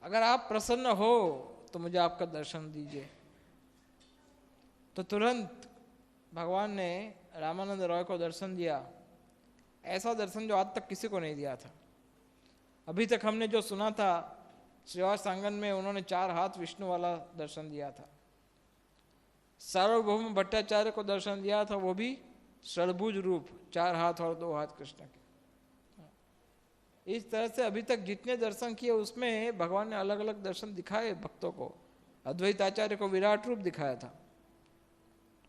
अगर आप प्रसन्न हो तो मुझे आपका दर्शन दीजिए। तो तुरंत भगवान ने रामानंद रॉय को दर्शन दिया, ऐसा दर्शन जो आज तक किसी को नहीं दिया था। अभी तक हमने जो सुना था श्रीवास सांगन में, उन्होंने 4 हाथ विष्णु वाला दर्शन दिया था। सार्वभौम भट्टाचार्य को दर्शन दिया था, वो भी षडभुज रूप, 4 हाथ और 2 हाथ कृष्ण के। इस तरह से अभी तक जितने दर्शन किए उसमें भगवान ने अलग अलग दर्शन दिखाए भक्तों को। अद्वैताचार्य को विराट रूप दिखाया था,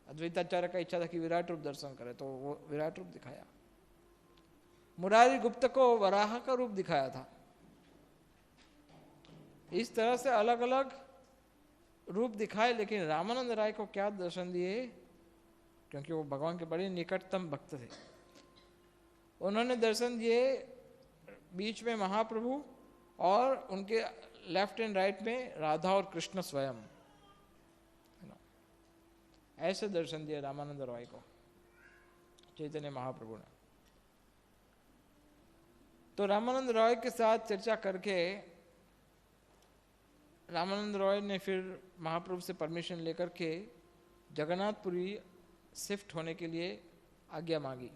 अद्वैताचार्य का इच्छा था कि विराट रूप दर्शन करे तो वो विराट रूप दिखाया। मुरारी गुप्त को वराह का रूप दिखाया था। इस तरह से अलग अलग रूप दिखाए, लेकिन रामानंद राय को क्या दर्शन दिए, क्योंकि वो भगवान के बड़े निकटतम भक्त थे। उन्होंने दर्शन दिए बीच में महाप्रभु और उनके लेफ्ट एंड राइट में राधा और कृष्ण स्वयं, ऐसे दर्शन दिए रामानंद रॉय को चैतन्य महाप्रभु ने। तो रामानंद रॉय के साथ चर्चा करके रामानंद रॉय ने फिर महाप्रभु से परमिशन लेकर के जगन्नाथपुरी शिफ्ट होने के लिए आज्ञा मांगी।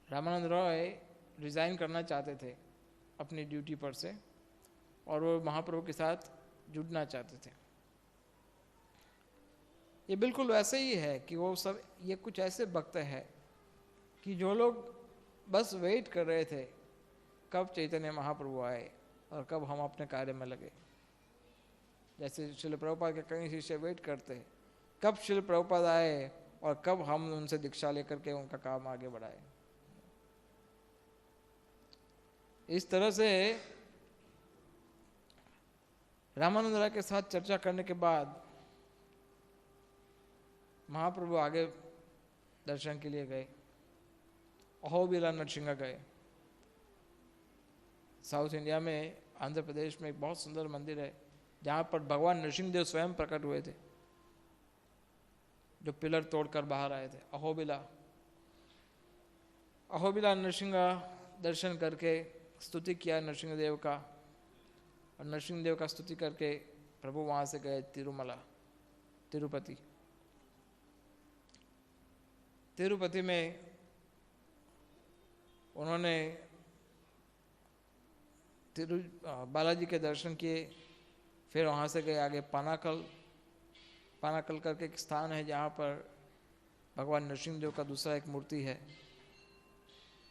रामानंद रॉय रिजाइन करना चाहते थे अपनी ड्यूटी पर से, और वो महाप्रभु के साथ जुड़ना चाहते थे। ये बिल्कुल वैसे ही है कि वो सब, ये कुछ ऐसे भक्त हैं कि जो लोग बस वेट कर रहे थे कब चैतन्य महाप्रभु आए और कब हम अपने कार्य में लगे। जैसे श्रील प्रभुपाद के कई शिष्य वेट करते हैं कब श्रील प्रभुपाद आए और कब हम उनसे दीक्षा लेकर के उनका काम आगे बढ़ाए। इस तरह से रामानंद राय के साथ चर्चा करने के बाद महाप्रभु आगे दर्शन के लिए गए। अहोबिला नरसिंह गए। साउथ इंडिया में आंध्र प्रदेश में एक बहुत सुंदर मंदिर है जहाँ पर भगवान नरसिंह स्वयं प्रकट हुए थे, जो पिलर तोड़कर बाहर आए थे। अहोबिला नरसिंह दर्शन करके स्तुति किया नरसिंह देव का, और नरसिंह देव का स्तुति करके प्रभु वहाँ से गए तिरुपति। तिरुपति में उन्होंने बालाजी के दर्शन किए। फिर वहाँ से गए आगे पानाकल करके एक स्थान है जहाँ पर भगवान नरसिंहदेव का दूसरा एक मूर्ति है,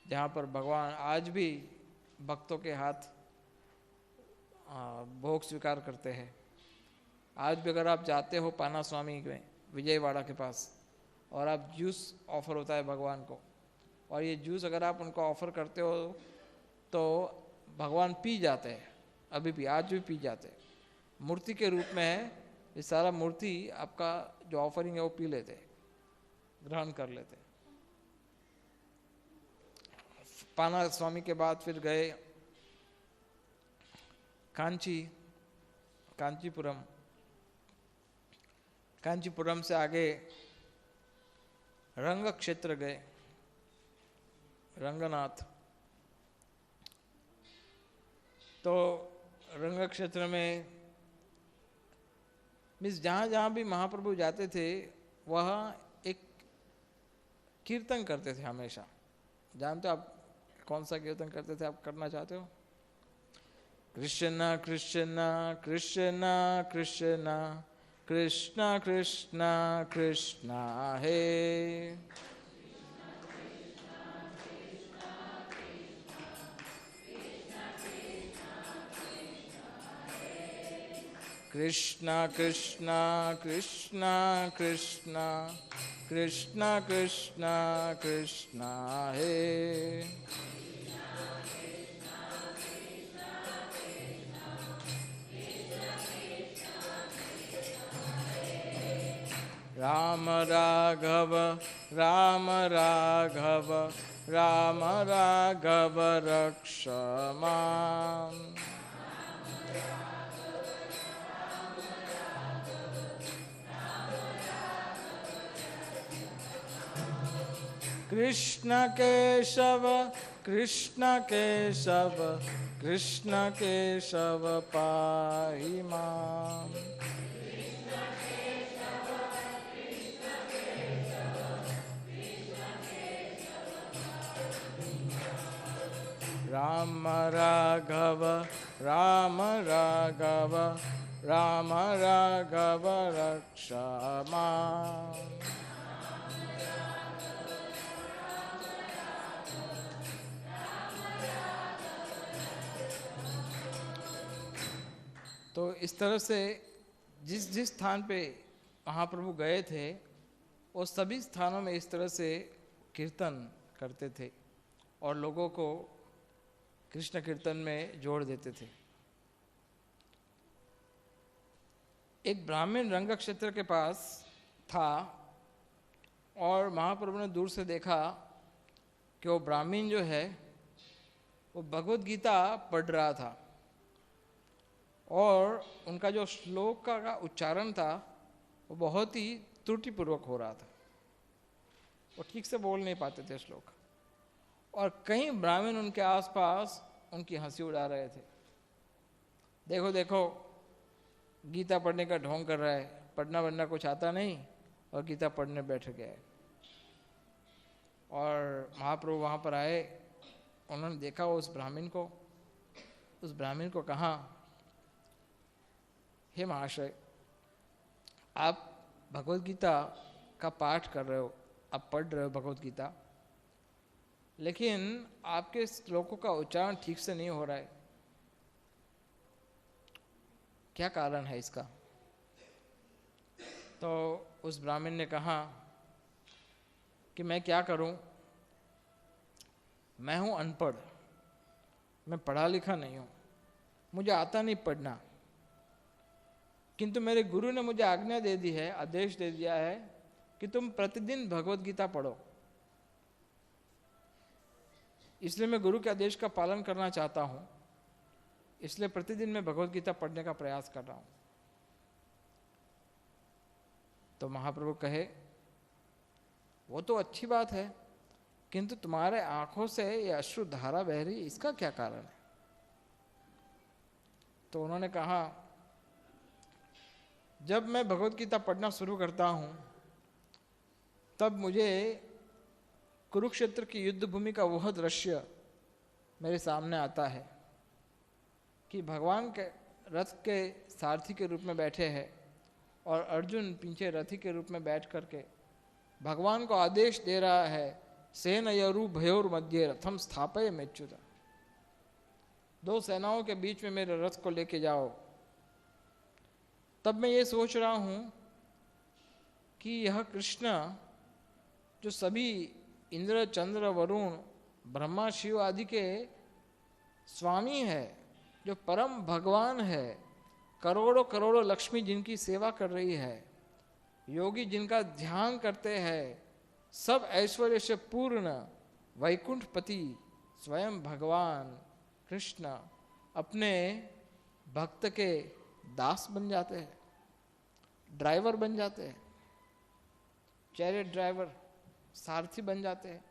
जहाँ पर भगवान आज भी भक्तों के हाथ भोग स्वीकार करते हैं। आज भी अगर आप जाते हो पाना स्वामी में विजयवाड़ा के पास, और आप जूस ऑफर होता है भगवान को, और ये जूस अगर आप उनको ऑफर करते हो तो भगवान पी जाते हैं, अभी भी आज भी पी जाते हैं। मूर्ति के रूप में है ये सारा, मूर्ति आपका जो ऑफरिंग है वो पी लेते हैं, ग्रहण कर लेते हैं। पाना स्वामी के बाद फिर गए कांचीपुरम से आगे रंग क्षेत्र गए, रंगनाथ। तो रंग क्षेत्र में मीन्स जहाँ भी महाप्रभु जाते थे वहाँ एक कीर्तन करते थे हमेशा। जानते हो आप कौन सा कीर्तन करते थे? आप करना चाहते हो? कृष्णा कृष्णा कृष्णा कृष्णा कृष्णा कृष्णा कृष्णा हे, कृष्णा कृष्णा कृष्णा कृष्णा कृष्णा कृष्णा कृष्णा हे, राम राघव राम राघव राम राघव रक्ष माम्। कृष्ण केशव कृष्ण केशव कृष्ण केशव पाहि माम्। राम राघव राम राघव राम राघव रक्ष माम्। तो इस तरह से जिस जिस स्थान पे महाप्रभु गए थे वो सभी स्थानों में इस तरह से कीर्तन करते थे और लोगों को कृष्ण कीर्तन में जोड़ देते थे। एक ब्राह्मण रंग क्षेत्र के पास था और महाप्रभु ने दूर से देखा कि वो ब्राह्मण जो है वो भगवत गीता पढ़ रहा था और उनका जो श्लोक का उच्चारण था वो बहुत ही त्रुटिपूर्वक हो रहा था। वो ठीक से बोल नहीं पाते थे श्लोक और कई ब्राह्मण उनके आसपास उनकी हंसी उड़ा रहे थे। देखो देखो गीता पढ़ने का ढोंग कर रहा है, पढ़ना वढ़ना कुछ आता नहीं और गीता पढ़ने बैठ गया है। और महाप्रभु वहाँ पर आए, उन्होंने देखा उस ब्राह्मण को कहा, हे महाशय, आप भगवत गीता का पाठ कर रहे हो, आप पढ़ रहे हो भगवत गीता, लेकिन आपके श्लोकों का उच्चारण ठीक से नहीं हो रहा है, क्या कारण है इसका? तो उस ब्राह्मण ने कहा कि मैं क्या करूं, मैं हूं अनपढ़, मैं पढ़ा लिखा नहीं हूं, मुझे आता नहीं पढ़ना, किंतु मेरे गुरु ने मुझे आज्ञा दे दी है, आदेश दे दिया है कि तुम प्रतिदिन भगवत गीता पढ़ो, इसलिए मैं गुरु के आदेश का पालन करना चाहता हूं, इसलिए प्रतिदिन मैं भगवत गीता पढ़ने का प्रयास कर रहा हूं। तो महाप्रभु कहे, वो तो अच्छी बात है, किंतु तुम्हारे आंखों से ये अश्रु धारा बह रही, इसका क्या कारण है? तो उन्होंने कहा, जब मैं भगवत गीता पढ़ना शुरू करता हूं तब मुझे कुरुक्षेत्र की युद्ध भूमि का वह दृश्य मेरे सामने आता है कि भगवान के रथ के सारथी के रूप में बैठे हैं और अर्जुन पीछे रथी के रूप में बैठ करके भगवान को आदेश दे रहा है, सेनयोरु भयोर मध्य रथम स्थापय मेच्युत, दो सेनाओं के बीच में मेरे रथ को लेके जाओ। तब मैं ये सोच रहा हूं कि यह कृष्ण जो सभी इंद्र चंद्र वरुण ब्रह्मा शिव आदि के स्वामी है, जो परम भगवान है, करोड़ों करोड़ों लक्ष्मी जिनकी सेवा कर रही है, योगी जिनका ध्यान करते हैं, सब ऐश्वर्य से पूर्ण वैकुंठपति स्वयं भगवान कृष्ण अपने भक्त के दास बन जाते हैं, ड्राइवर बन जाते हैं, चैरियट ड्राइवर, सारथी बन जाते हैं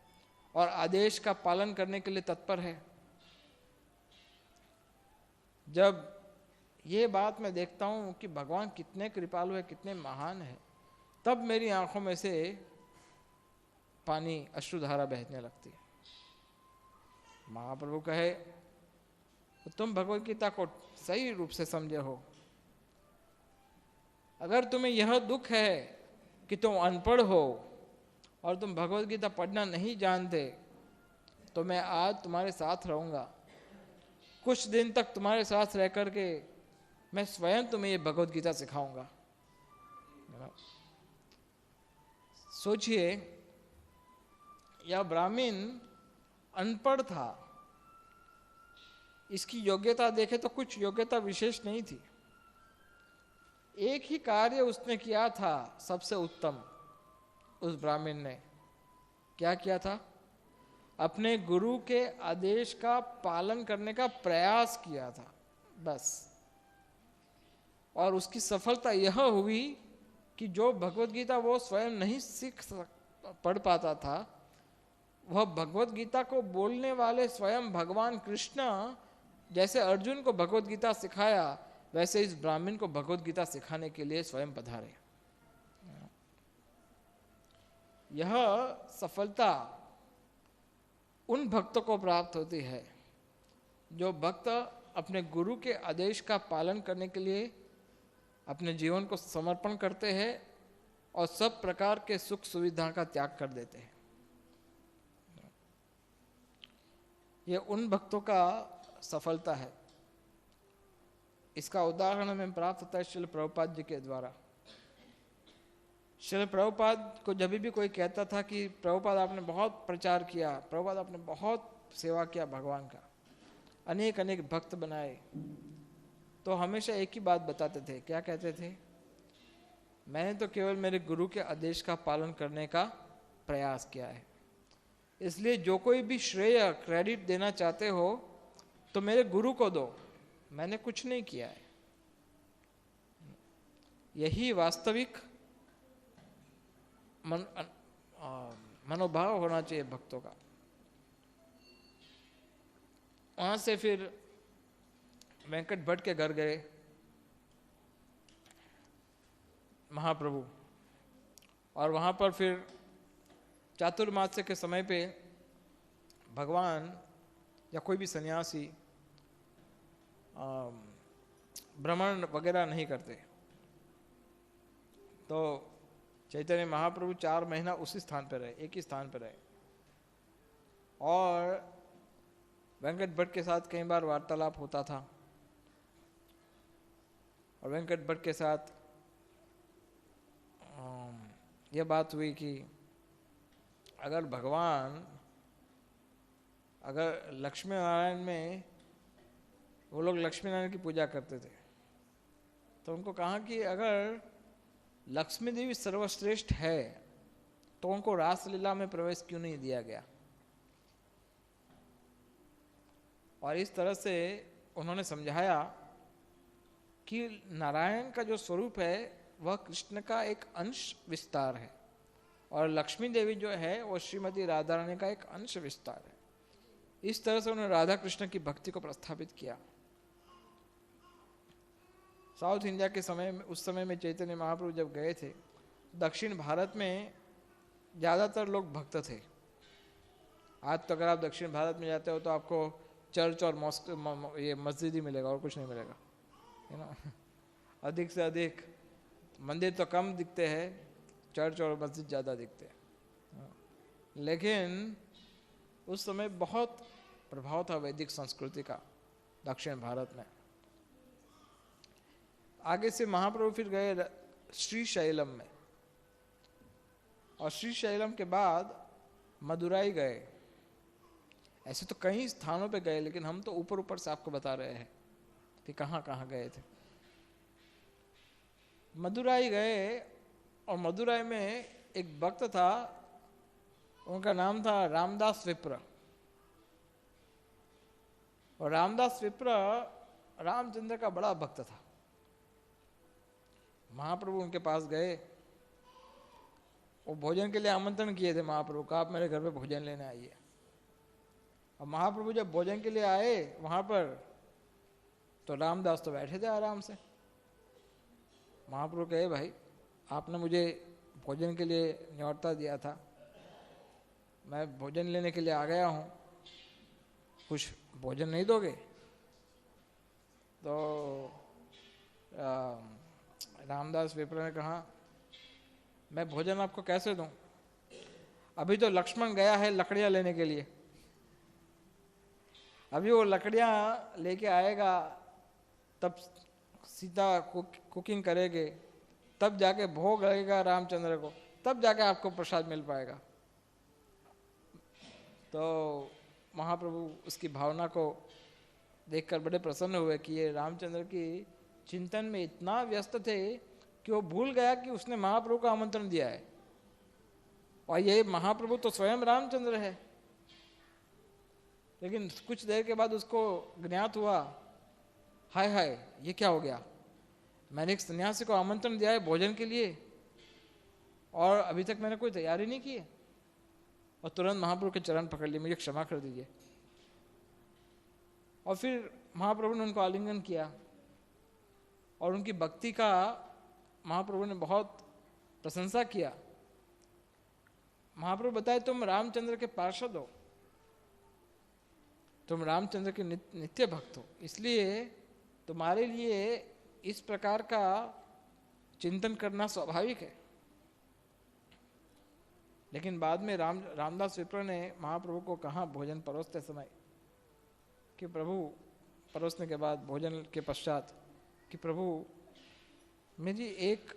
और आदेश का पालन करने के लिए तत्पर है। जब ये बात मैं देखता हूं कि भगवान कितने कृपालु है, कितने महान है, तब मेरी आंखों में से पानी अश्रुधारा बहने लगती है। महाप्रभु कहे, तुम भगवत गीता को सही रूप से समझे हो, अगर तुम्हें यह दुख है कि तुम अनपढ़ हो और तुम भगवत गीता पढ़ना नहीं जानते, तो मैं आज तुम्हारे साथ रहूंगा, कुछ दिन तक तुम्हारे साथ रह करके मैं स्वयं तुम्हें ये भगवत गीता सिखाऊंगा। सोचिए, यह ब्राह्मण अनपढ़ था, इसकी योग्यता देखे तो कुछ योग्यता विशेष नहीं थी, एक ही कार्य उसने किया था सबसे उत्तम। उस ब्राह्मण ने क्या किया था? अपने गुरु के आदेश का पालन करने का प्रयास किया था, बस। और उसकी सफलता यह हुई कि जो भगवत गीता वो स्वयं नहीं पढ़ पाता था, वह भगवत गीता को बोलने वाले स्वयं भगवान कृष्ण जैसे अर्जुन को भगवत गीता सिखाया, वैसे इस ब्राह्मण को भगवत गीता सिखाने के लिए स्वयं पधारे। यह सफलता उन भक्तों को प्राप्त होती है जो भक्त अपने गुरु के आदेश का पालन करने के लिए अपने जीवन को समर्पण करते हैं और सब प्रकार के सुख सुविधा का त्याग कर देते हैं। ये उन भक्तों का सफलता है। इसका उदाहरण हमें प्राप्त होता है श्रील प्रभुपाद जी के द्वारा। श्रील प्रभुपाद को जब भी कोई कहता था कि प्रभुपाद आपने बहुत प्रचार किया, प्रभुपाद आपने बहुत सेवा किया भगवान का, अनेक अनेक भक्त बनाए, तो हमेशा एक ही बात बताते थे। क्या कहते थे? मैंने तो केवल मेरे गुरु के आदेश का पालन करने का प्रयास किया है, इसलिए जो कोई भी श्रेय क्रेडिट देना चाहते हो तो मेरे गुरु को दो, मैंने कुछ नहीं किया है। यही वास्तविक मनोभाव होना चाहिए भक्तों का। वहां से फिर वेंकट भट्ट के घर गए महाप्रभु, और वहां पर फिर चातुर्मास्य के समय पे भगवान या कोई भी सन्यासी भ्रमण वगैरह नहीं करते, तो चैतन्य महाप्रभु 4 महीना उसी स्थान पर रहे, एक ही स्थान पर रहे, और वेंकट भट्ट के साथ कई बार वार्तालाप होता था। और वेंकट भट्ट के साथ यह बात हुई कि अगर भगवान, अगर लक्ष्मी नारायण में, वो लोग लक्ष्मी नारायण की पूजा करते थे, तो उनको कहा कि अगर लक्ष्मी देवी सर्वश्रेष्ठ है तो उनको रासलीला में प्रवेश क्यों नहीं दिया गया। और इस तरह से उन्होंने समझाया कि नारायण का जो स्वरूप है वह कृष्ण का एक अंश विस्तार है, और लक्ष्मी देवी जो है वो श्रीमती राधा रानी का एक अंश विस्तार है। इस तरह से उन्होंने राधा कृष्ण की भक्ति को प्रस्थापित किया। साउथ इंडिया के समय में, उस समय में चैतन्य महाप्रभु जब गए थे, दक्षिण भारत में ज़्यादातर लोग भक्त थे। आज तो अगर आप दक्षिण भारत में जाते हो तो आपको चर्च और मॉस्क, ये मस्जिद ही मिलेगा और कुछ नहीं मिलेगा, है ना। अधिक से अधिक मंदिर तो कम दिखते हैं, चर्च और मस्जिद ज़्यादा दिखते हैं। लेकिन उस समय बहुत प्रभाव था वैदिक संस्कृति का दक्षिण भारत में। आगे से महाप्रभु फिर गए श्रीशैलम में, और श्रीशैलम के बाद मदुराई गए। ऐसे तो कई स्थानों पे गए, लेकिन हम तो ऊपर ऊपर से आपको बता रहे हैं कि कहाँ कहाँ गए थे। मदुराई गए, और मदुराई में एक भक्त था, उनका नाम था रामदास विप्र। और रामदास विप्र रामचंद्र का बड़ा भक्त था। महाप्रभु उनके पास गए, वो भोजन के लिए आमंत्रण किए थे महाप्रभु का, आप मेरे घर पे भोजन लेने आइए। और महाप्रभु जब भोजन के लिए आए वहां पर, तो रामदास तो बैठे थे आराम से। महाप्रभु कहे, भाई आपने मुझे भोजन के लिए न्योता दिया था, मैं भोजन लेने के लिए आ गया हूँ, कुछ भोजन नहीं दोगे? तो रामदास विप्र ने कहा, मैं भोजन आपको कैसे दूं? अभी तो लक्ष्मण गया है लकड़ियां लेने के लिए, अभी वो लकड़ियां लेके आएगा, तब सीता कुकिंग करेंगे, तब जाके भोग लगेगा रामचंद्र को, तब जाके आपको प्रसाद मिल पाएगा। तो महाप्रभु उसकी भावना को देखकर बड़े प्रसन्न हुए कि ये रामचंद्र की चिंतन में इतना व्यस्त थे कि वो भूल गया कि उसने महाप्रभु का आमंत्रण दिया है, और ये महाप्रभु तो स्वयं रामचंद्र है। लेकिन कुछ देर के बाद उसको ज्ञात हुआ, हाय हाय ये क्या हो गया, मैंने एक सन्यासी को आमंत्रण दिया है भोजन के लिए, और अभी तक मैंने कोई तैयारी नहीं की है, और और तुरंत महाप्रभु के चरण पकड़ लिए, मुझे क्षमा कर दीजिए। और फिर महाप्रभु ने उनको आलिंगन किया और उनकी भक्ति का महाप्रभु ने बहुत प्रशंसा किया। महाप्रभु बताए तुम रामचंद्र के पार्षद हो, तुम रामचंद्र के नित्य भक्त हो, इसलिए तुम्हारे लिए इस प्रकार का चिंतन करना स्वाभाविक है। लेकिन बाद में रामदास विप्र ने महाप्रभु को कहा भोजन परोसते समय कि प्रभु, परोसने के बाद भोजन के पश्चात, कि प्रभु मेरी एक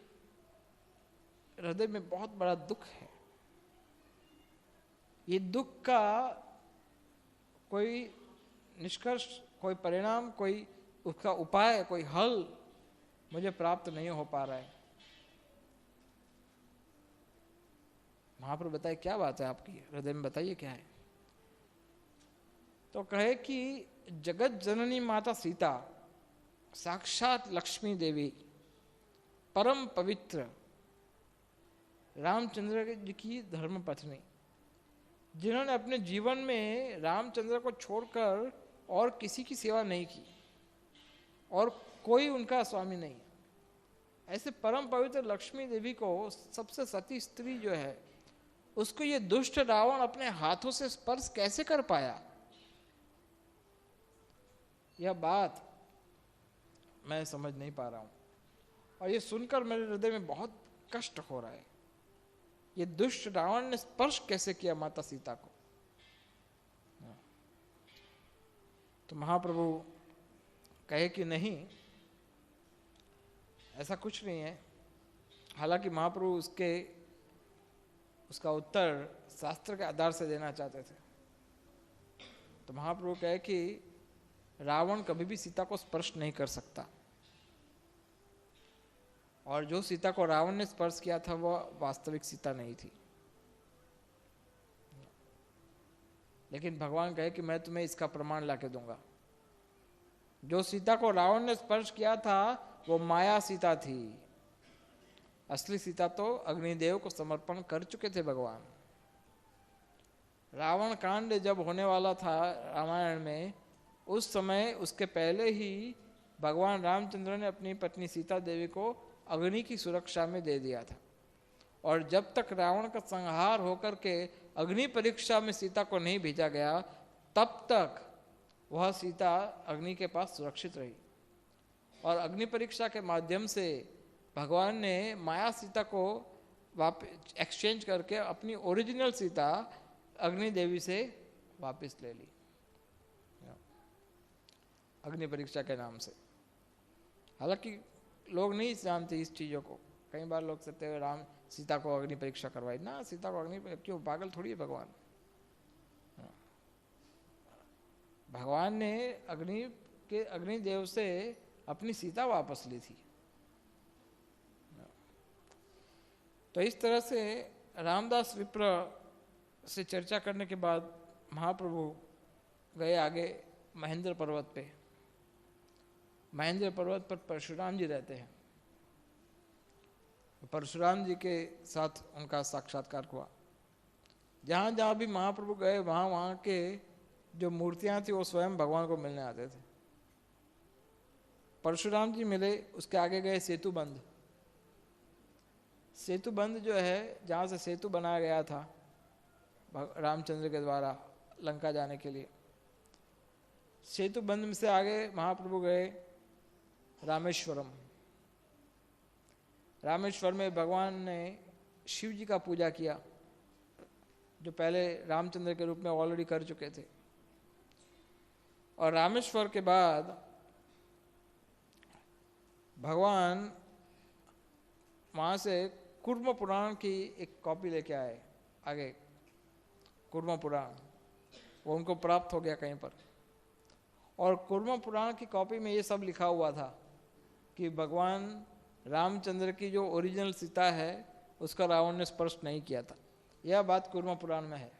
हृदय में बहुत बड़ा दुख है, ये दुख का कोई निष्कर्ष, कोई परिणाम, कोई उसका उपाय, कोई हल मुझे प्राप्त नहीं हो पा रहा है। महाप्रभु बताए क्या बात है आपकी हृदय में, बताइए क्या है। तो कहे कि जगत जननी माता सीता साक्षात लक्ष्मी देवी, परम पवित्र रामचंद्र जी की धर्म पत्नी, जिन्होंने अपने जीवन में रामचंद्र को छोड़कर और किसी की सेवा नहीं की और कोई उनका स्वामी नहीं। ऐसे परम पवित्र लक्ष्मी देवी को, सबसे सती स्त्री जो है, उसको ये दुष्ट रावण अपने हाथों से स्पर्श कैसे कर पाया, यह बात मैं समझ नहीं पा रहा हूं। और ये सुनकर मेरे हृदय में बहुत कष्ट हो रहा है। ये दुष्ट रावण ने स्पर्श कैसे किया माता सीता को। तो महाप्रभु कहे कि नहीं, ऐसा कुछ नहीं है। हालांकि महाप्रभु उसका उत्तर शास्त्र के आधार से देना चाहते थे। तो महाप्रभु कहे कि रावण कभी भी सीता को स्पर्श नहीं कर सकता, और जो सीता को रावण ने स्पर्श किया था वह वास्तविक सीता नहीं थी। लेकिन भगवान कहे कि मैं तुम्हें इसका प्रमाण लाके दूंगा। जो सीता को रावण ने स्पर्श किया था वो माया सीता थी, असली सीता तो अग्निदेव को समर्पण कर चुके थे भगवान। रावण कांड जब होने वाला था रामायण में, उस समय उसके पहले ही भगवान रामचंद्र ने अपनी पत्नी सीता देवी को अग्नि की सुरक्षा में दे दिया था। और जब तक रावण का संहार होकर के अग्नि परीक्षा में सीता को नहीं भेजा गया, तब तक वह सीता अग्नि के पास सुरक्षित रही। और अग्नि परीक्षा के माध्यम से भगवान ने माया सीता को वापस एक्सचेंज करके अपनी ओरिजिनल सीता अग्नि देवी से वापस ले ली, अग्नि परीक्षा के नाम से। हालांकि लोग नहीं जानते इस चीज़ों को। कई बार लोग कहते हैं राम सीता को अग्नि परीक्षा करवाई ना, सीता को अग्नि, क्यों, पागल थोड़ी है भगवान। भगवान ने अग्निदेव से अपनी सीता वापस ली थी। तो इस तरह से रामदास विप्र से चर्चा करने के बाद महाप्रभु गए आगे महेंद्र पर्वत पे। महेंद्र पर्वत पर परशुराम जी रहते हैं। परशुराम जी के साथ उनका साक्षात्कार हुआ। जहाँ जहाँ भी महाप्रभु गए वहाँ वहाँ के जो मूर्तियाँ थी वो स्वयं भगवान को मिलने आते थे। परशुराम जी मिले, उसके आगे गए सेतुबंध। सेतुबंध जो है, जहाँ से सेतु बनाया गया था रामचंद्र के द्वारा लंका जाने के लिए, सेतुबंध से आगे महाप्रभु गए रामेश्वरम। रामेश्वर में भगवान ने शिव जी का पूजा किया, जो पहले रामचंद्र के रूप में ऑलरेडी कर चुके थे। और रामेश्वर के बाद भगवान वहाँ से कूर्म पुराण की एक कॉपी लेके आए। आगे कूर्म पुराण वो उनको प्राप्त हो गया कहीं पर। और कूर्म पुराण की कॉपी में ये सब लिखा हुआ था कि भगवान रामचंद्र की जो ओरिजिनल सीता है उसका रावण ने स्पर्श नहीं किया था। यह बात कूर्म पुराण में है।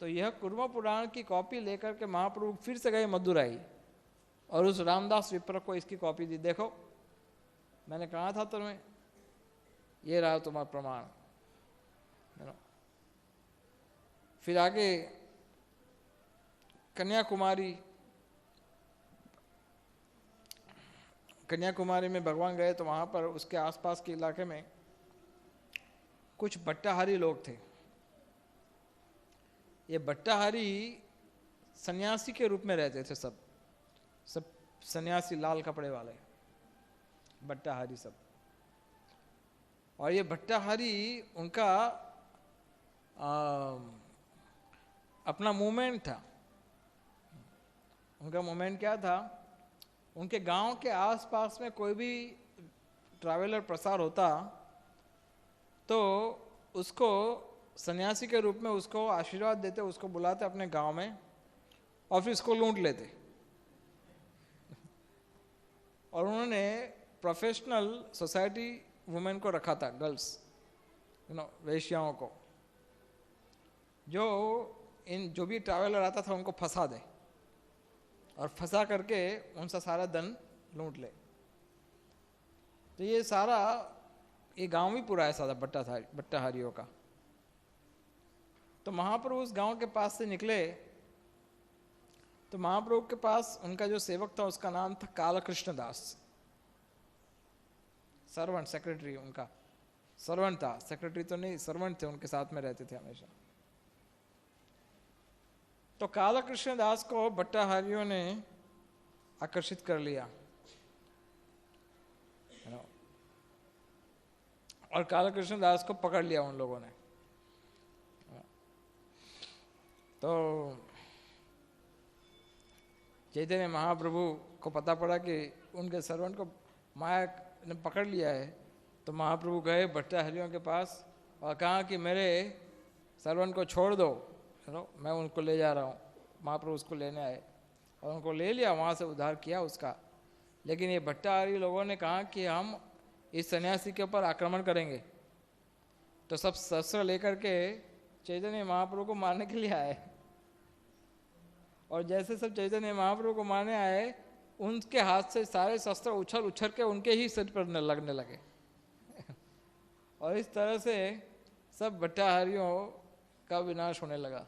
तो यह कूर्म पुराण की कॉपी लेकर के महाप्रभु फिर से गए मदुराई और उस रामदास विप्र को इसकी कॉपी दी। देखो मैंने कहा था तुम्हें, ये रहा तुम्हारा प्रमाण। फिर आगे कन्याकुमारी में भगवान गए तो वहाँ पर उसके आसपास के इलाके में कुछ बट्टाहारी लोग थे। ये बट्टाहारी सन्यासी के रूप में रहते थे, सब सन्यासी, लाल कपड़े वाले बट्टाहारी सब। और ये बट्टाहारी उनका अपना मूवमेंट था। उनका मूवमेंट क्या था? उनके गांव के आसपास में कोई भी ट्रैवलर प्रसार होता तो उसको सन्यासी के रूप में उसको आशीर्वाद देते, उसको बुलाते अपने गांव में और फिर उसको लूट लेते। और उन्होंने प्रोफेशनल सोसाइटी वुमेन को रखा था, गर्ल्स, वेश्याओं को, जो भी ट्रैवलर आता था उनको फंसा दे और फंसा करके उनसे सारा धन लूट ले। तो ये गांव ही पूरा ऐसा था बट्टाहारियों का। तो महाप्रभु उस गांव के पास से निकले तो महाप्रभु के पास उनका जो सेवक था उसका नाम था कालकृष्ण दास। सर्वेंट, सेक्रेटरी, उनका सर्वेंट था, सेक्रेटरी तो नहीं, सर्वेंट थे, उनके साथ में रहते थे हमेशा। तो कालकृष्ण दास को बट्टाहारियों ने आकर्षित कर लिया और कालकृष्ण दास को पकड़ लिया उन लोगों ने। तो चैतन्य महाप्रभु को पता पड़ा कि उनके सर्वेंट को माया ने पकड़ लिया है। तो महाप्रभु गए बट्टाहारियों के पास और कहा कि मेरे सर्वेंट को छोड़ दो, मैं उनको ले जा रहा हूँ। महाप्रभु उसको लेने आए और उनको ले लिया, वहाँ से उद्धार किया उसका। लेकिन ये बट्टाहारी लोगों ने कहा कि हम इस सन्यासी के ऊपर आक्रमण करेंगे। तो सब शस्त्र लेकर के चैतन्य महाप्रभु को मारने के लिए आए। और जैसे सब चैतन्य महाप्रभु को मारने आए, उनके हाथ से सारे शस्त्र उछल के उनके ही सिर पर लगने लगे। और इस तरह से सब बट्टाहारियों का विनाश होने लगा।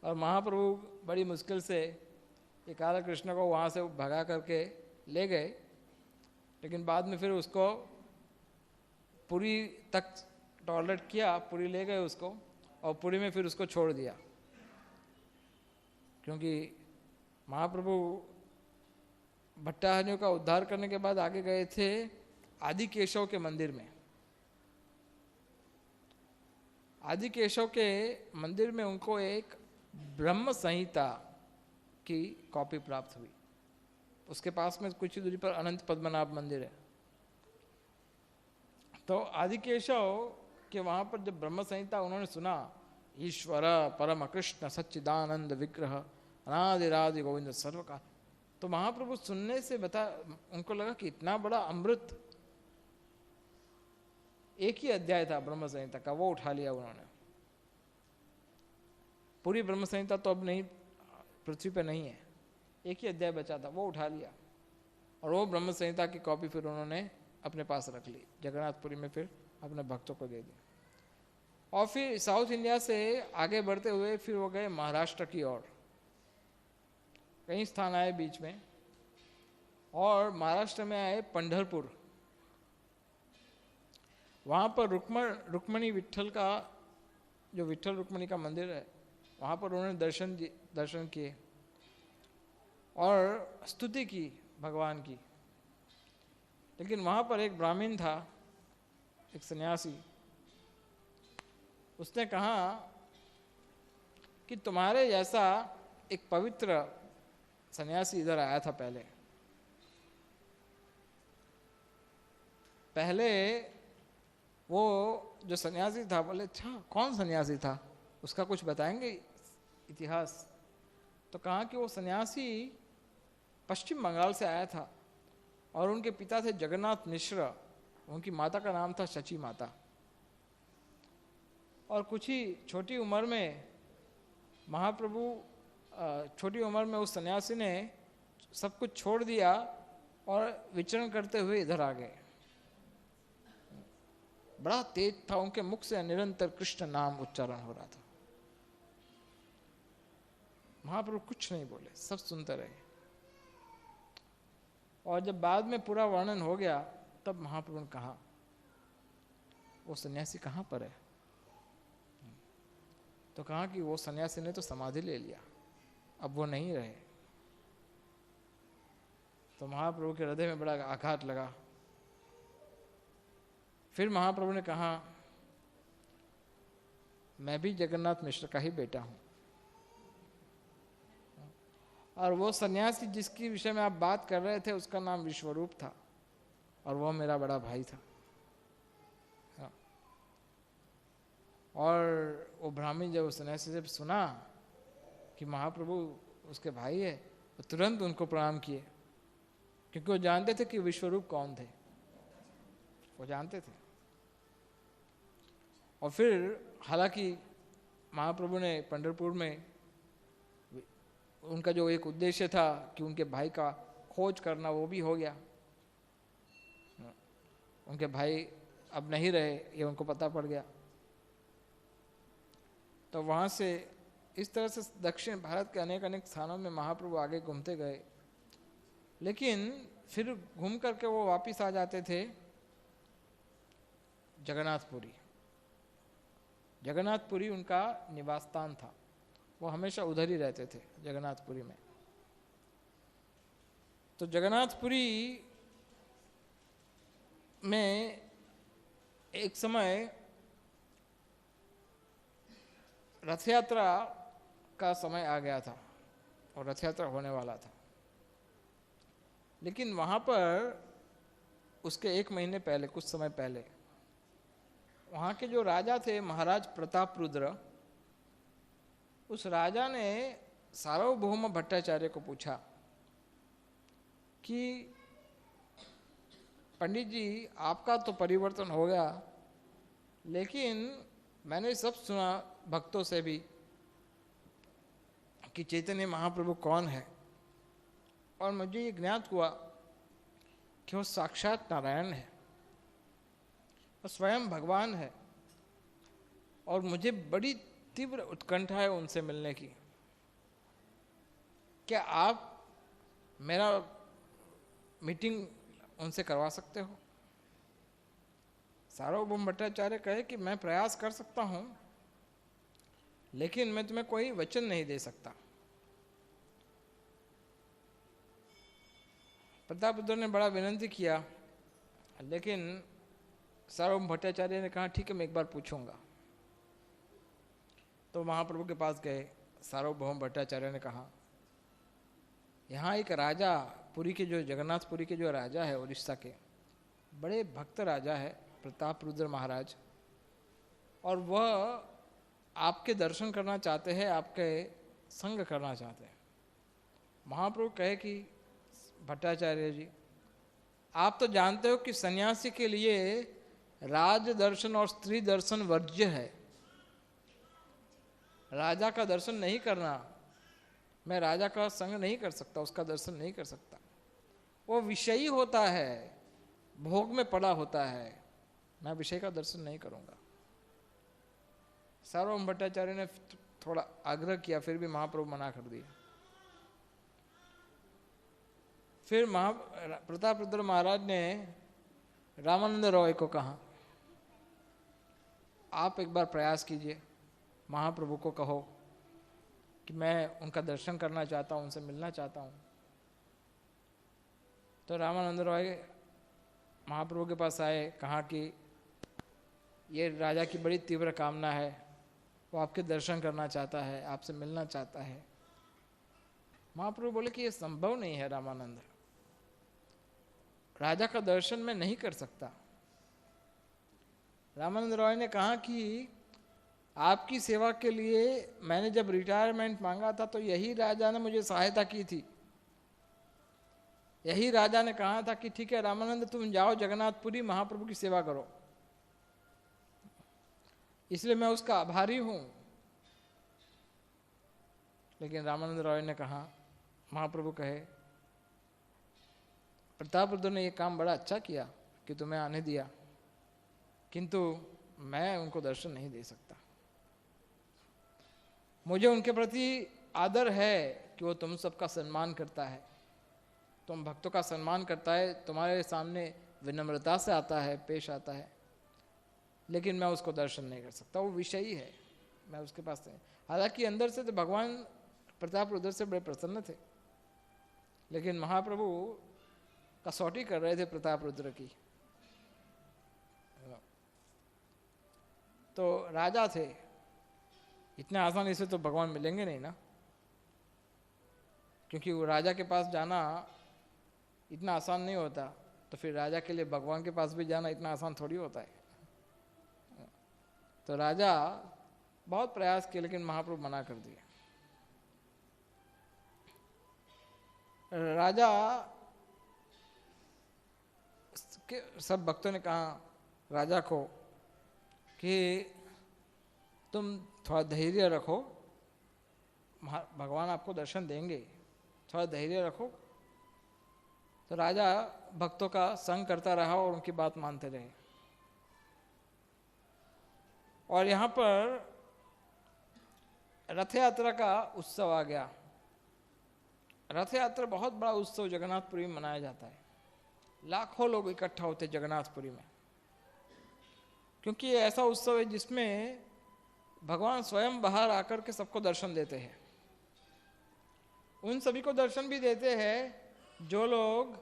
और महाप्रभु बड़ी मुश्किल से ये काला कृष्ण को वहाँ से भगा करके ले गए। लेकिन बाद में फिर उसको पुरी तक टॉलरेट किया, पुरी ले गए उसको और पुरी में फिर उसको छोड़ दिया। क्योंकि महाप्रभु भट्टाहारियों का उद्धार करने के बाद आगे गए थे आदि केशव के मंदिर में। आदि केशव के मंदिर में उनको एक ब्रह्म संहिता की कॉपी प्राप्त हुई। उसके पास में कुछ ही दूरी पर अनंत पद्मनाभ मंदिर है। तो आदि केशव के वहां पर जब ब्रह्म संहिता उन्होंने सुना, ईश्वर परम कृष्ण सच्चिदानंद विग्रह अनादिरादि गोविंद सर्व का, तो महाप्रभु सुनने से उनको लगा कि इतना बड़ा अमृत, एक ही अध्याय था ब्रह्म संहिता का, वो उठा लिया उन्होंने। पूरी ब्रह्म संहिता तो अब नहीं, पृथ्वी पे नहीं है, एक ही अध्याय बचा था, वो उठा लिया और वो ब्रह्म संहिता की कॉपी फिर उन्होंने अपने पास रख ली, जगन्नाथपुरी में फिर अपने भक्तों को दे दी। और फिर साउथ इंडिया से आगे बढ़ते हुए फिर वो गए महाराष्ट्र की ओर। कई स्थान आए बीच में, और महाराष्ट्र में आए पंढरपुर। वहाँ पर रुक्मणी विट्ठल का, जो विट्ठल रुक्मणी का मंदिर है, वहाँ पर उन्होंने दर्शन किए और स्तुति की भगवान की। लेकिन वहाँ पर एक ब्राह्मण था, एक सन्यासी, उसने कहा कि तुम्हारे जैसा एक पवित्र सन्यासी इधर आया था पहले वो जो सन्यासी था, बोले अच्छा कौन सन्यासी था, उसका कुछ बताएंगे इतिहास? तो कहा कि वो सन्यासी पश्चिम बंगाल से आया था और उनके पिता थे जगन्नाथ मिश्र, उनकी माता का नाम था शची माता। और कुछ ही छोटी उम्र में महाप्रभु, छोटी उम्र में उस सन्यासी ने सब कुछ छोड़ दिया और विचरण करते हुए इधर आ गए। बड़ा तेज था, उनके मुख से निरंतर कृष्ण नाम उच्चारण हो रहा था। महाप्रभु कुछ नहीं बोले, सब सुनते रहे। और जब बाद में पूरा वर्णन हो गया तब महाप्रभु ने कहा वो सन्यासी कहाँ पर है? तो कहा कि वो सन्यासी ने तो समाधि ले लिया, अब वो नहीं रहे। तो महाप्रभु के हृदय में बड़ा आघात लगा। फिर महाप्रभु ने कहा मैं भी जगन्नाथ मिश्र का ही बेटा हूं, और वो सन्यासी जिसके विषय में आप बात कर रहे थे उसका नाम विश्वरूप था, और वो मेरा बड़ा भाई था। और वो ब्राह्मण जब उस सन्यासी से सुना कि महाप्रभु उसके भाई है तो तुरंत उनको प्रणाम किए, क्योंकि वो जानते थे कि विश्वरूप कौन थे, वो जानते थे। और फिर हालांकि महाप्रभु ने पंढरपुर में उनका जो एक उद्देश्य था कि उनके भाई का खोज करना, वो भी हो गया। उनके भाई अब नहीं रहे ये उनको पता पड़ गया। तो वहाँ से इस तरह से दक्षिण भारत के अनेक अनेक स्थानों में महाप्रभु आगे घूमते गए, लेकिन फिर घूम करके वो वापस आ जाते थे जगन्नाथपुरी। जगन्नाथपुरी उनका निवास स्थान था, वो हमेशा उधर ही रहते थे जगन्नाथपुरी में। तो जगन्नाथपुरी में एक समय रथ यात्रा का समय आ गया था और रथ यात्रा होने वाला था, लेकिन वहाँ पर उसके एक महीने पहले, कुछ समय पहले, वहाँ के जो राजा थे महाराज प्रतापरुद्र, उस राजा ने सार्वभौम भट्टाचार्य को पूछा कि पंडित जी आपका तो परिवर्तन हो गया, लेकिन मैंने सब सुना भक्तों से भी कि चैतन्य महाप्रभु कौन है, और मुझे ये ज्ञात हुआ कि वो साक्षात नारायण है, वो स्वयं भगवान है, और मुझे बड़ी तीव्र उत्कंठा है उनसे मिलने की। क्या आप मेरा मीटिंग उनसे करवा सकते हो? सार्वभौम भट्टाचार्य कहे कि मैं प्रयास कर सकता हूं, लेकिन मैं तुम्हें कोई वचन नहीं दे सकता। प्रतापरुद्र ने बड़ा विनती किया, लेकिन सार्वभौम भट्टाचार्य ने कहा ठीक है मैं एक बार पूछूंगा। तो महाप्रभु के पास गए। सार्वभौम भट्टाचार्य ने कहा यहाँ एक राजा, पुरी के जो जगन्नाथपुरी के जो राजा है उड़ीसा के, बड़े भक्त राजा है प्रतापरुद्र महाराज, और वह आपके दर्शन करना चाहते हैं, आपके संग करना चाहते हैं। महाप्रभु कहे कि भट्टाचार्य जी आप तो जानते हो कि सन्यासी के लिए राज दर्शन और स्त्री दर्शन वर्ज्य है। राजा का दर्शन नहीं करना, मैं राजा का संग नहीं कर सकता, उसका दर्शन नहीं कर सकता। वो विषयी होता है, भोग में पड़ा होता है, मैं विषय का दर्शन नहीं करूंगा। सार्वभौम भट्टाचार्य ने थोड़ा आग्रह किया, फिर भी महाप्रभु मना कर दिया। फिर प्रतापरुद्र महाराज ने रामानंद रॉय को कहा आप एक बार प्रयास कीजिए, महाप्रभु को कहो कि मैं उनका दर्शन करना चाहता हूं, उनसे मिलना चाहता हूं। तो रामानंद रॉय महाप्रभु के पास आए, कहा कि ये राजा की बड़ी तीव्र कामना है, वो आपके दर्शन करना चाहता है, आपसे मिलना चाहता है। महाप्रभु बोले कि ये संभव नहीं है रामानंद, राजा का दर्शन मैं नहीं कर सकता। रामानंद रॉय ने कहा कि आपकी सेवा के लिए मैंने जब रिटायरमेंट मांगा था तो यही राजा ने मुझे सहायता की थी। यही राजा ने कहा था कि ठीक है रामानंद तुम जाओ जगन्नाथपुरी, महाप्रभु की सेवा करो, इसलिए मैं उसका आभारी हूं। लेकिन रामानंद रॉय ने कहा, महाप्रभु कहे प्रतापरुद्र ने यह काम बड़ा अच्छा किया कि तुम्हें आने दिया, किंतु मैं उनको दर्शन नहीं दे सकता। मुझे उनके प्रति आदर है कि वो तुम सबका सम्मान करता है, तुम भक्तों का सम्मान करता है, तुम्हारे सामने विनम्रता से आता है, पेश आता है, लेकिन मैं उसको दर्शन नहीं कर सकता, वो विषयी है, मैं उसके पास नहीं। हालांकि अंदर से तो भगवान प्रताप रुद्र से बड़े प्रसन्न थे, लेकिन महाप्रभु कसौटी कर रहे थे प्रताप रुद्र की। तो राजा थे, इतने आसानी से तो भगवान मिलेंगे नहीं ना, क्योंकि वो राजा के पास जाना इतना आसान नहीं होता, तो फिर राजा के लिए भगवान के पास भी जाना इतना आसान थोड़ी होता है। तो राजा बहुत प्रयास किए, लेकिन महाप्रभु मना कर दिए। राजा के सब भक्तों ने कहा राजा को कि तुम थोड़ा धैर्य रखो, भगवान आपको दर्शन देंगे, थोड़ा धैर्य रखो। तो राजा भक्तों का संग करता रहा और उनकी बात मानते रहे। और यहाँ पर रथ यात्रा का उत्सव आ गया। रथ यात्रा बहुत बड़ा उत्सव जगन्नाथपुरी में मनाया जाता है, लाखों लोग इकट्ठा होते जगन्नाथपुरी में, क्योंकि ये ऐसा उत्सव है जिसमें भगवान स्वयं बाहर आकर के सबको दर्शन देते हैं। उन सभी को दर्शन भी देते हैं जो लोग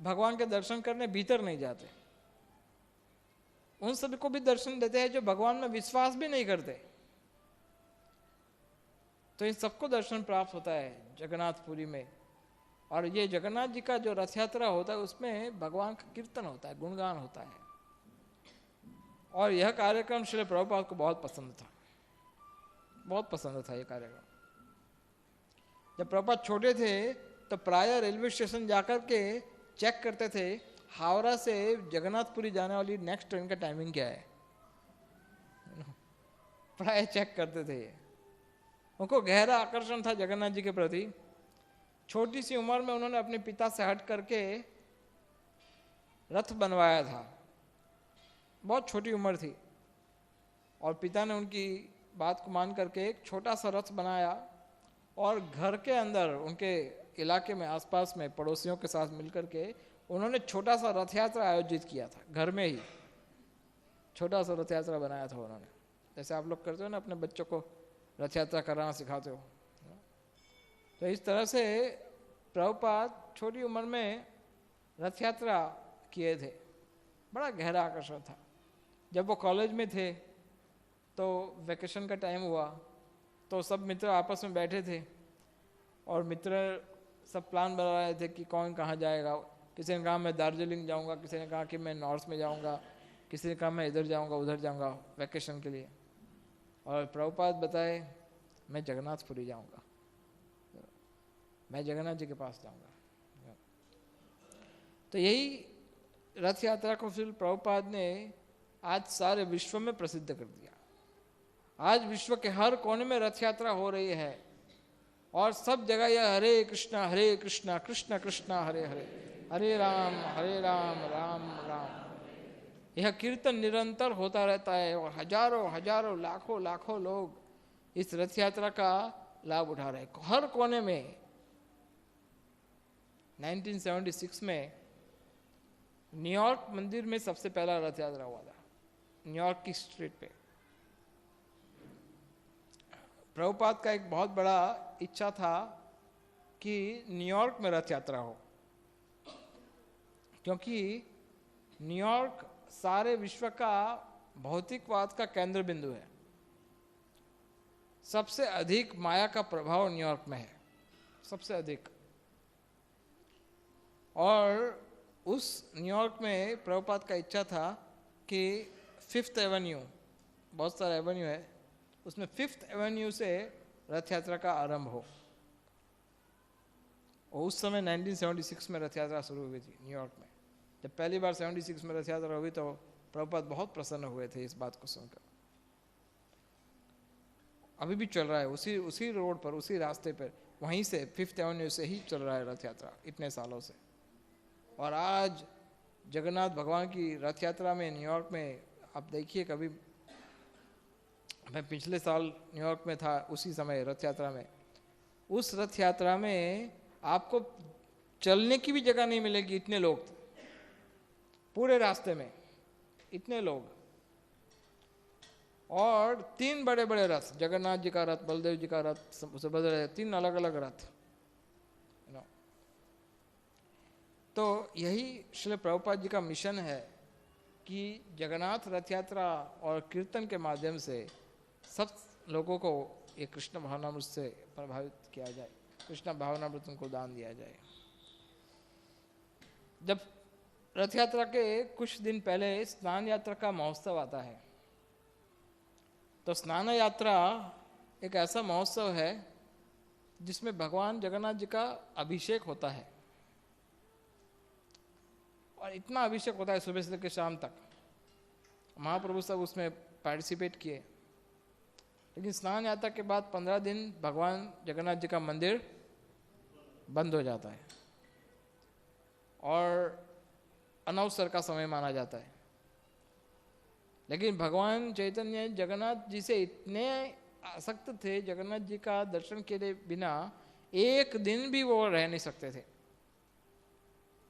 भगवान के दर्शन करने भीतर नहीं जाते, उन सभी को भी दर्शन देते हैं जो भगवान में विश्वास भी नहीं करते। तो इन सबको दर्शन प्राप्त होता है जगन्नाथपुरी में। और ये जगन्नाथ जी का जो रथ यात्रा होता है उसमें भगवान का कीर्तन होता है, गुणगान होता है। और यह कार्यक्रम श्री प्रभुपाद को बहुत पसंद था, बहुत पसंद था ये कार्यक्रम। जब प्रभुपाद छोटे थे तो प्राय रेलवे स्टेशन जाकर के चेक करते थे हावड़ा से जगन्नाथपुरी जाने वाली नेक्स्ट ट्रेन का टाइमिंग क्या है, प्राय चेक करते थे। उनको गहरा आकर्षण था जगन्नाथ जी के प्रति। छोटी सी उम्र में उन्होंने अपने पिता से हट करके रथ बनवाया था, बहुत छोटी उम्र थी, और पिता ने उनकी बात को मान करके एक छोटा सा रथ बनाया और घर के अंदर उनके इलाके में आसपास में पड़ोसियों के साथ मिलकर के उन्होंने छोटा सा रथ यात्रा आयोजित किया था। घर में ही छोटा सा रथ यात्रा बनाया था उन्होंने, जैसे आप लोग करते हो ना, अपने बच्चों को रथ यात्रा कराना सिखाते हो। तो इस तरह से प्रभुपाद छोटी उम्र में रथ यात्रा किए थे, बड़ा गहरा आकर्षण था। जब वो कॉलेज में थे तो वैकेशन का टाइम हुआ तो सब मित्र आपस में बैठे थे और मित्र सब प्लान बना रहे थे कि कौन कहाँ जाएगा। किसी ने कहा मैं दार्जिलिंग जाऊंगा, किसी ने कहा कि मैं नॉर्थ में जाऊंगा, किसी ने कहा मैं इधर जाऊंगा उधर जाऊंगा वैकेशन के लिए। और प्रभुपाद बताए मैं जगन्नाथपुरी जाऊंगा, मैं जगन्नाथ जी के पास जाऊंगा। तो यही रथ यात्रा को फिर प्रभुपाद ने आज सारे विश्व में प्रसिद्ध कर दिया। आज विश्व के हर कोने में रथ यात्रा हो रही है और सब जगह यह हरे कृष्णा कृष्ण कृष्ण हरे हरे, हरे राम राम राम, यह कीर्तन निरंतर होता रहता है। और हजारों हजारों लाखों लाखों लोग इस रथ यात्रा का लाभ उठा रहे हैं हर कोने में। 1976 में न्यूयॉर्क मंदिर में सबसे पहला रथ यात्रा हुआ था, न्यूयॉर्क की स्ट्रीट पे। प्रभुपाद का एक बहुत बड़ा इच्छा था कि न्यूयॉर्क में रथ यात्रा हो, क्योंकि न्यूयॉर्क सारे विश्व का भौतिकवाद का केंद्र बिंदु है। सबसे अधिक माया का प्रभाव न्यूयॉर्क में है, सबसे अधिक। और उस न्यूयॉर्क में प्रभुपाद का इच्छा था कि 5th एवेन्यू, बहुत सारा एवेन्यू है, उसमें 5th एवेन्यू से रथ यात्रा का आरंभ हो। और उस समय 1976 में रथ यात्रा शुरू हुई थी न्यूयॉर्क में। जब पहली बार 76 में रथ यात्रा हुई तो प्रभुपाद बहुत प्रसन्न हुए थे इस बात को सुनकर। अभी भी चल रहा है उसी रोड पर, उसी रास्ते पर, वहीं से 5th एवेन्यू से ही चल रहा है रथ यात्रा इतने सालों से। और आज जगन्नाथ भगवान की रथ यात्रा में न्यूयॉर्क में आप देखिए, कभी मैं पिछले साल न्यूयॉर्क में था, उसी समय रथ यात्रा में। उस रथ यात्रा में आपको चलने की भी जगह नहीं मिलेगी, इतने लोग थे पूरे रास्ते में, इतने लोग। और 3 बड़े बड़े रथ, जगन्नाथ जी का रथ, बलदेव जी का रथ, सुभद्रा, 3 अलग अलग रथ। तो यही श्रील प्रभुपाद जी का मिशन है कि जगन्नाथ रथ यात्रा और कीर्तन के माध्यम से सब लोगों को ये कृष्ण भावनामृत से प्रभावित किया जाए, कृष्ण भावनामृत उनको दान दिया जाए। जब रथ यात्रा के कुछ दिन पहले स्नान यात्रा का महोत्सव आता है, तो स्नान यात्रा एक ऐसा महोत्सव है जिसमें भगवान जगन्नाथ जी का अभिषेक होता है, और इतना अभिषेक होता है सुबह से लेकर शाम तक। महाप्रभु सब उसमें पार्टिसिपेट किए। लेकिन स्नान यात्रा के बाद 15 दिन भगवान जगन्नाथ जी का मंदिर बंद हो जाता है और अनवसर का समय माना जाता है। लेकिन भगवान चैतन्य जगन्नाथ जी से इतने आसक्त थे, जगन्नाथ जी का दर्शन के लिए बिना एक दिन भी वो रह नहीं सकते थे।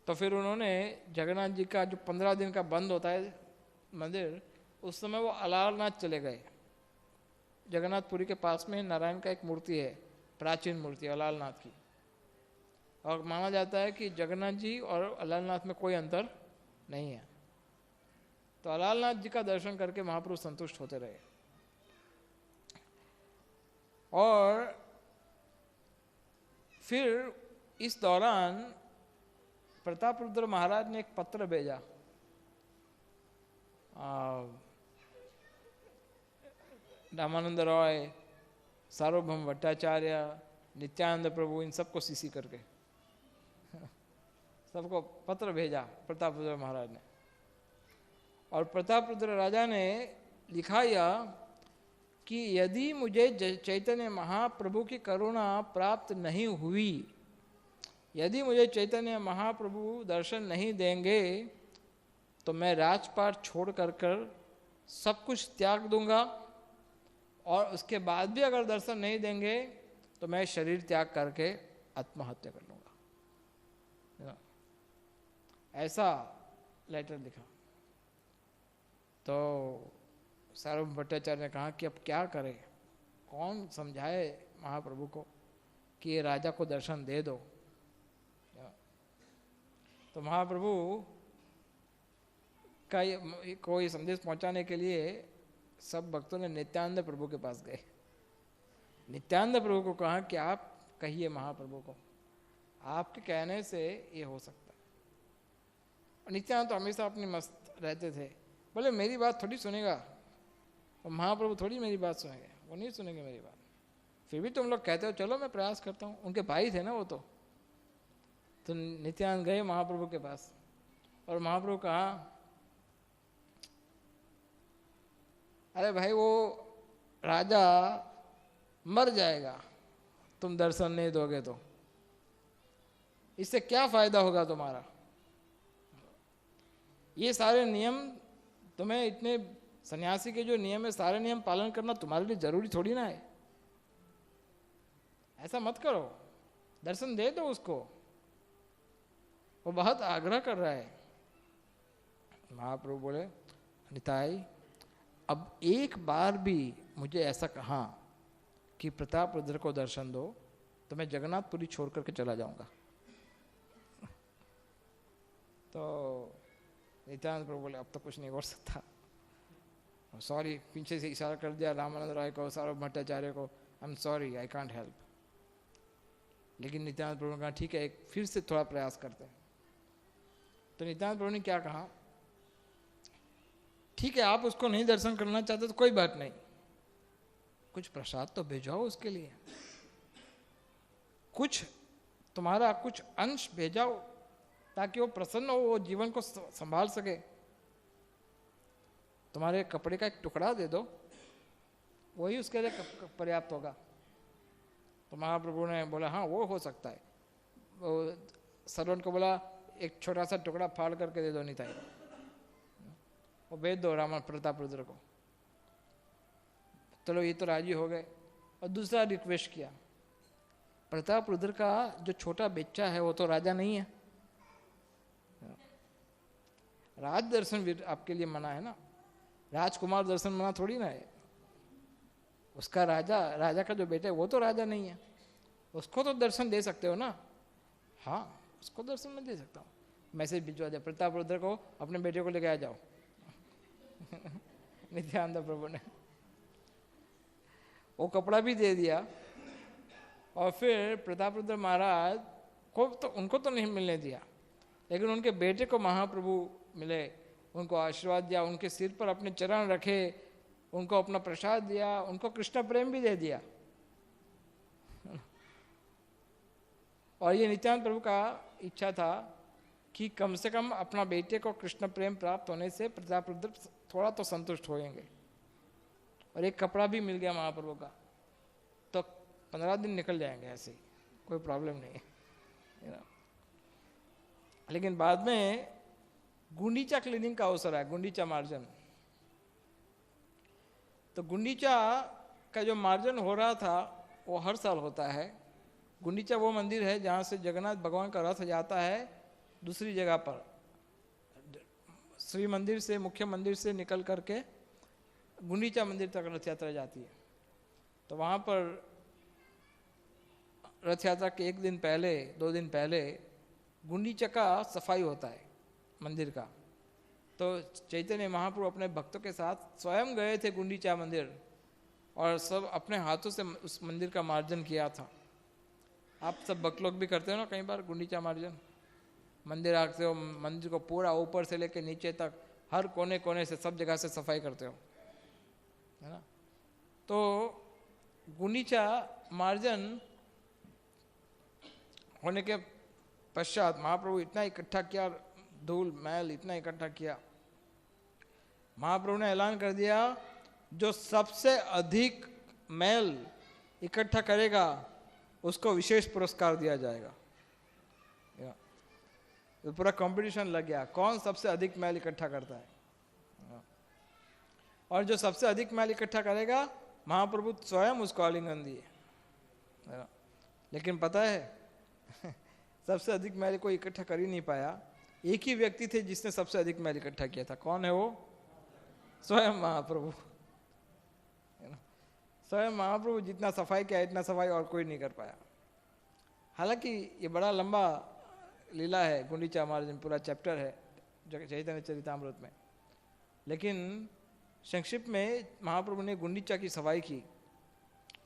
तो फिर उन्होंने जगन्नाथ जी का जो 15 दिन का बंद होता है मंदिर, उस समय वो अलारनाथ चले गए। जगन्नाथपुरी के पास में नारायण का एक मूर्ति है, प्राचीन मूर्ति अलारनाथ की, और माना जाता है कि जगन्नाथ जी और अलारनाथ में कोई अंतर नहीं है। तो अलारनाथ जी का दर्शन करके महाप्रभु संतुष्ट होते रहे। और फिर इस दौरान प्रतापरुद्र महाराज ने एक पत्र भेजा रामानंद रॉय, सार्वभौम भट्टाचार्य, नित्यानंद प्रभु, इन सबको सीसी करके सबको पत्र भेजा प्रतापरुद्र महाराज ने। और प्रतापरुद्र राजा ने लिखा यह कि यदि मुझे चैतन्य महाप्रभु की करुणा प्राप्त नहीं हुई, यदि मुझे चैतन्य महाप्रभु दर्शन नहीं देंगे, तो मैं राजपाट छोड़ कर सब कुछ त्याग दूंगा, और उसके बाद भी अगर दर्शन नहीं देंगे तो मैं शरीर त्याग करके आत्महत्या कर लूँगा। ऐसा लेटर लिखा। तो सार्वभौम भट्टाचार्य ने कहा कि अब क्या करें, कौन समझाए महाप्रभु को कि ये राजा को दर्शन दे दो। तो महाप्रभु का कोई संदेश पहुंचाने के लिए सब भक्तों ने नित्यानंद प्रभु के पास गए। नित्यानंद प्रभु को कहा कि आप कहिए महाप्रभु को, आपके कहने से ये हो सकता है। और नित्यानंद तो हमेशा अपनी मस्त रहते थे, बोले मेरी बात थोड़ी सुनेगा, और महाप्रभु थोड़ी मेरी बात सुनेंगे, वो नहीं सुनेंगे मेरी बात। फिर भी तुम लोग कहते हो, चलो मैं प्रयास करता हूँ। उनके भाई थे ना वो तो नित्यानंद गए महाप्रभु के पास, और महाप्रभु कहा, अरे भाई वो राजा मर जाएगा तुम दर्शन नहीं दोगे तो, इससे क्या फायदा होगा तुम्हारा। ये सारे नियम तुम्हें, इतने सन्यासी के जो नियम है, सारे नियम पालन करना तुम्हारे लिए जरूरी थोड़ी ना है। ऐसा मत करो, दर्शन दे दो उसको, वो बहुत आग्रह कर रहा है। महाप्रभु बोले, निताई अब एक बार भी मुझे ऐसा कहा कि प्रतापरुद्र को दर्शन दो तो मैं जगन्नाथपुरी छोड़ करके चला जाऊंगा। तो नित्यानंद प्रभु बोले, अब तो कुछ नहीं कर सकता, सॉरी। पीछे से इशारा कर दिया रामानंद राय को, सार्वभौम भट्टाचार्य को, I am sorry, I can't help. लेकिन नित्यानंद प्रभु ने कहा ठीक है, एक फिर से थोड़ा प्रयास करते हैं। तो नित्यानंद प्रभु ने क्या कहा, ठीक है आप उसको नहीं दर्शन करना चाहते तो कोई बात नहीं, कुछ प्रसाद तो भेजाओ उसके लिए, कुछ तुम्हारा कुछ अंश भेजाओ ताकि वो प्रसन्न हो, वो जीवन को संभाल सके। तुम्हारे कपड़े का एक टुकड़ा दे दो, वही उसके लिए पर्याप्त होगा। तो महाप्रभु ने बोला हाँ वो हो सकता है। वो सर्वेंट को बोला एक छोटा सा टुकड़ा फाड़ करके दे दो निताई, वो भेज दो रामा प्रतापरुद्र को। चलो ये तो राजी हो गए। और दूसरा रिक्वेस्ट किया, प्रताप रुद्र का जो छोटा बच्चा है वो तो राजा नहीं है, राज दर्शन भी आपके लिए मना है ना, राजकुमार दर्शन मना थोड़ी ना है। उसका राजा का जो बेटा है वो तो राजा नहीं है, उसको तो दर्शन दे सकते हो ना। हाँ, उसको दर्शन मैं दे सकता हूँ। मैसेज भिजवा दिया, प्रताप रुद्र को अपने बेटे को लेके आ जाओ। नित्यानंद प्रभु ने वो कपड़ा भी दे दिया। और फिर प्रताप रुद्र महाराज को तो उनको तो नहीं मिलने दिया, लेकिन उनके बेटे को महाप्रभु मिले, उनको आशीर्वाद दिया, उनके सिर पर अपने चरण रखे, उनको अपना प्रसाद दिया, उनको कृष्ण प्रेम भी दे दिया। और ये नित्यानंद प्रभु का इच्छा था कि कम से कम अपना बेटे को कृष्ण प्रेम प्राप्त होने से प्रताप रुद्र थोड़ा तो संतुष्ट होंगे। और एक कपड़ा भी मिल गया महाप्रभु का, तो 15 दिन निकल जाएंगे ऐसे ही, कोई प्रॉब्लम नहीं है। लेकिन बाद में गुंडीचा क्लीनिंग का अवसर है, गुंडीचा मार्जन। तो गुंडीचा का जो मार्जन हो रहा था वो हर साल होता है। गुंडीचा वो मंदिर है जहाँ से जगन्नाथ भगवान का रथ जाता है दूसरी जगह पर, श्री मंदिर से, मुख्य मंदिर से निकल करके गुंडीचा मंदिर तक रथ यात्रा जाती है। तो वहाँ पर रथ यात्रा के 1 दिन पहले, 2 दिन पहले गुंडीचा का सफाई होता है मंदिर का। तो चैतन्य महाप्रभु अपने भक्तों के साथ स्वयं गए थे गुंडीचा मंदिर और सब अपने हाथों से उस मंदिर का मार्जन किया था। आप सब भक्त लोग भी करते हो ना कई बार गुंडीचा मार्जन, मंदिर आते हो, मंदिर को पूरा ऊपर से लेकर नीचे तक हर कोने कोने से सब जगह से सफाई करते हो, है ना। तो गुंडीचा मार्जन होने के पश्चात महाप्रभु इतना इकट्ठा किया, धूल मैल इतना इकट्ठा किया, महाप्रभु ने ऐलान कर दिया जो सबसे अधिक मैल इकट्ठा करेगा उसको विशेष पुरस्कार दिया जाएगा। तो पूरा कंपटीशन लग गया, कौन सबसे अधिक मैल इकट्ठा करता है। और जो सबसे अधिक मैल इकट्ठा करेगा महाप्रभु स्वयं उसको आलिंगन दिए। लेकिन पता है सबसे अधिक मैल कोई इकट्ठा कर ही नहीं पाया। एक ही व्यक्ति थे जिसने सबसे अधिक मैल इकट्ठा किया था। कौन है वो? स्वयं महाप्रभु। स्वयं महाप्रभु जितना सफाई किया इतना सफाई और कोई नहीं कर पाया। हालांकि ये बड़ा लंबा लीला है, गुंडीचा मार्जन पूरा चैप्टर है चैतन्य चरितामृत में। लेकिन संक्षिप्त में महाप्रभु ने गुंडीचा की सफाई की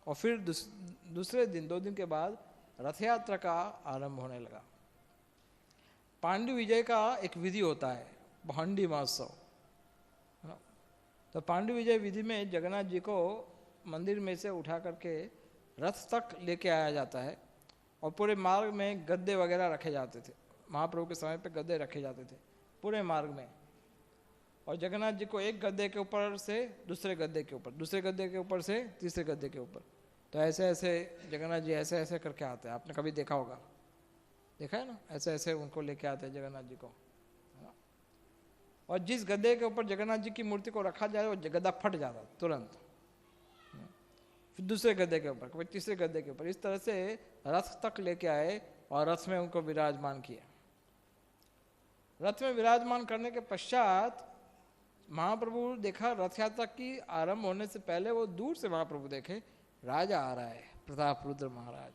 और फिर दूसरे दिन, 2 दिन के बाद रथ यात्रा का आरंभ होने लगा। पांडु विजय का एक विधि होता है, भांडी महोत्सव। तो पांडु विजय विधि में जगन्नाथ जी को मंदिर में से उठा करके रथ तक लेके आया जाता है और पूरे मार्ग में गद्दे वगैरह रखे जाते थे। महाप्रभु के समय पे गद्दे रखे जाते थे पूरे मार्ग में। और जगन्नाथ जी को एक गद्दे के ऊपर से दूसरे गद्दे के ऊपर, दूसरे गद्दे के ऊपर से तीसरे गद्दे के ऊपर, तो ऐसे ऐसे जगन्नाथ जी ऐसे ऐसे करके आते हैं। आपने कभी देखा होगा, देखा है ना, ऐसे ऐसे उनको लेके आते हैं जगन्नाथ जी को। और जिस गद्दे के ऊपर जगन्नाथ जी की मूर्ति को रखा जाए वो गद्दा फट जाता तुरंत। फिर दूसरे गद्दे के ऊपर, फिर तीसरे गद्दे के ऊपर, इस तरह से रथ तक लेके आए और रथ में उनको विराजमान किया। रथ में विराजमान करने के पश्चात महाप्रभु देखा रथ यात्रा की आरंभ होने से पहले वो दूर से महाप्रभु देखे राजा आ रहा है, प्रताप रुद्र महाराज।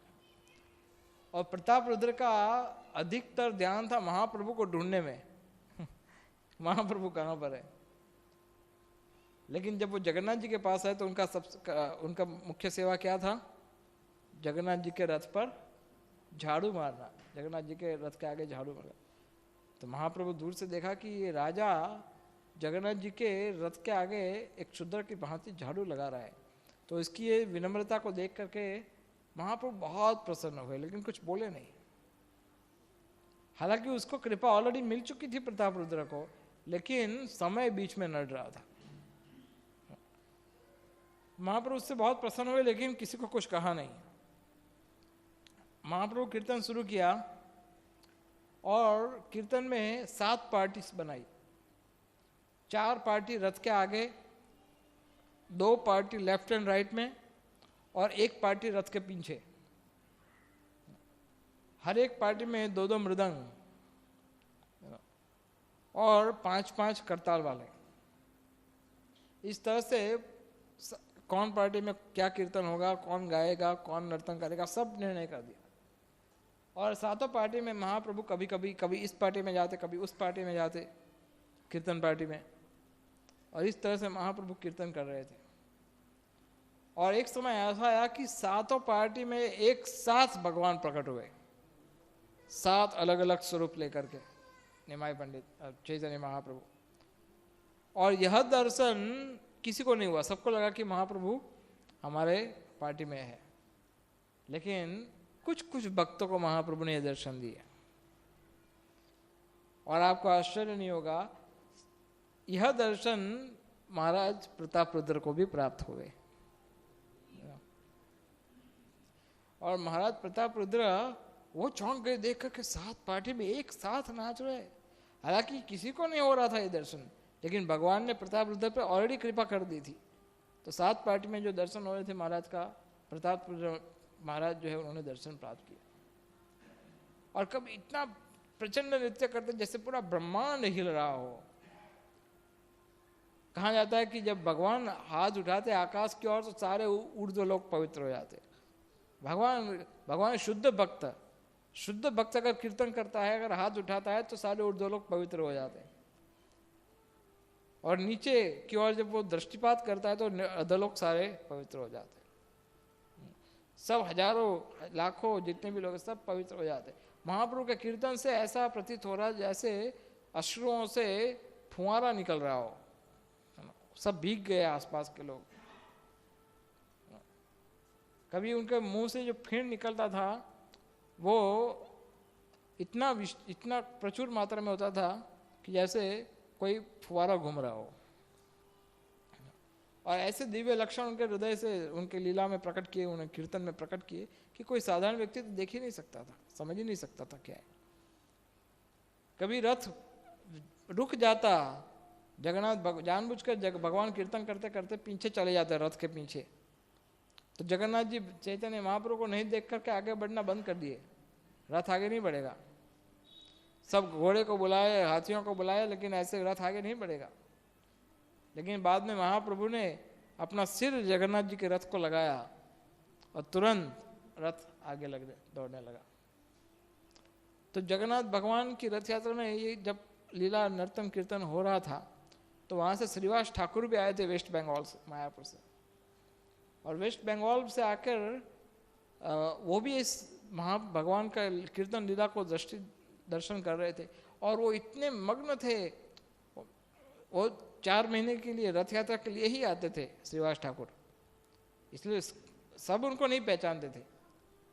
और प्रताप रुद्र का अधिकतर ध्यान था महाप्रभु को ढूंढने में महाप्रभु कहाँ पर है। लेकिन जब वो जगन्नाथ जी के पास आए तो उनका मुख्य सेवा क्या था? जगन्नाथ जी के रथ पर झाड़ू मारना, जगन्नाथ जी के रथ के आगे झाड़ू मारना। तो महाप्रभु दूर से देखा कि ये राजा जगन्नाथ जी के रथ के आगे एक क्षुद्र की भांति झाड़ू लगा रहा है। तो इसकी ये विनम्रता को देख करके महाप्रभु बहुत प्रसन्न हुए, लेकिन कुछ बोले नहीं। हालांकि उसको कृपा ऑलरेडी मिल चुकी थी प्रताप रुद्र को, लेकिन समय बीच में नड़ रहा था। महाप्रभु उससे बहुत प्रसन्न हुए, लेकिन किसी को कुछ कहा नहीं। महाप्रभु कीर्तन शुरू किया और कीर्तन में 7 पार्टीज बनाई। 4 पार्टी रथ के आगे, 2 पार्टी लेफ्ट एंड राइट में और 1 पार्टी रथ के पीछे। हर एक पार्टी में 2-2 मृदंग और 5-5 करताल वाले। इस तरह से कौन पार्टी में क्या कीर्तन होगा, कौन गाएगा, कौन नर्तन करेगा, सब निर्णय कर दिया। और 7 पार्टी में महाप्रभु कभी इस पार्टी में जाते, कभी उस पार्टी में जाते, कीर्तन पार्टी में। और इस तरह से महाप्रभु कीर्तन कर रहे थे। और एक समय ऐसा आया कि 7 पार्टी में एक साथ भगवान प्रकट हुए, 7 अलग अलग स्वरूप लेकर के, निमाई पंडित चैतन्य महाप्रभु। और यह दर्शन किसी को नहीं हुआ, सबको लगा कि महाप्रभु हमारे पार्टी में है। लेकिन कुछ कुछ भक्तों को महाप्रभु ने यह दर्शन दिया। और आपको आश्चर्य नहीं होगा, यह दर्शन महाराज प्रतापरुद्र को भी प्राप्त हुए। और महाराज प्रतापरुद्र वो चौंक गए देख कर के 7 पार्टी में एक साथ नाच रहे। हालांकि किसी को नहीं हो रहा था ये दर्शन, लेकिन भगवान ने प्रतापरुद्र पर ऑलरेडी कृपा कर दी थी। तो 7 पार्टी में जो दर्शन हो रहे थे महाराज का, प्रतापरुद्र महाराज जो है उन्होंने दर्शन प्राप्त किया। और कब इतना प्रचंड नृत्य करते जैसे पूरा ब्रह्मांड हिल रहा हो। कहा जाता है कि जब भगवान हाथ उठाते आकाश की ओर तो सारे ऊर्ध्व लोग पवित्र हो जाते। भगवान शुद्ध भक्त अगर कीर्तन करता है, अगर हाथ उठाता है तो सारे ऊर्ध्व लोग पवित्र हो जाते हैं। और नीचे की ओर जब वो दृष्टिपात करता है तो अधोलोक सारे पवित्र हो जाते हैं। सब हजारों लाखों जितने भी लोग सब पवित्र हो जाते हैं। महाप्रभु के कीर्तन से ऐसा प्रतीत हो रहा जैसे अश्रुओं से फुहारा निकल रहा हो, सब भीग गए आसपास के लोग। कभी उनके मुंह से जो फेंट निकलता था वो इतना प्रचुर मात्रा में होता था कि जैसे कोई फुवारा घूम रहा हो। और ऐसे दिव्य लक्षण उनके हृदय से, उनके लीला में प्रकट किए, उन्हें कीर्तन में प्रकट किए कि कोई साधारण व्यक्ति तो देख ही नहीं सकता था, समझ ही नहीं सकता था क्या है। कभी रथ रुक जाता, जगन्नाथ जानबूझकर भगवान कीर्तन करते करते पीछे चले जाते रथ के पीछे। तो जगन्नाथ जी चैतन्य महाप्रभु को नहीं देख करके आगे बढ़ना बंद कर दिए, रथ आगे नहीं बढ़ेगा। सब घोड़े को बुलाए, हाथियों को बुलाए, लेकिन ऐसे रथ आगे नहीं बढ़ेगा। लेकिन बाद में महाप्रभु ने अपना सिर जगन्नाथ जी के रथ को लगाया और तुरंत रथ आगे दौड़ने लगा। तो जगन्नाथ भगवान की रथ यात्रा में ये जब लीला नर्तन कीर्तन हो रहा था तो वहाँ से श्रीवास ठाकुर भी आए थे वेस्ट बंगाल से, मायापुर से। और वेस्ट बंगाल से आकर वो भी इस भगवान का कीर्तन लीला को दर्शन कर रहे थे। और वो इतने मग्न थे, वो 4 महीने के लिए रथ यात्रा के लिए ही आते थे श्रीवास ठाकुर, इसलिए सब उनको नहीं पहचानते थे।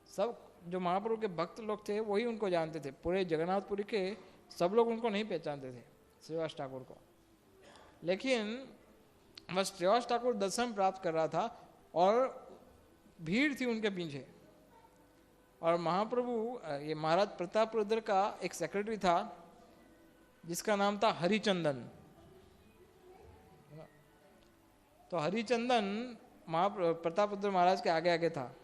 सब जो महाप्रभु के भक्त लोग थे वही उनको जानते थे, पूरे जगन्नाथपुरी के सब लोग उनको नहीं पहचानते थे श्रीवास ठाकुर को। लेकिन बस श्रीवास ठाकुर दर्शन प्राप्त कर रहा था और भीड़ थी उनके पीछे। और महाप्रभु, ये महाराज प्रतापरुद्र का एक सेक्रेटरी था जिसका नाम था हरिचंदन। तो हरिचंदन प्रतापरुद्र महाराज के आगे आगे था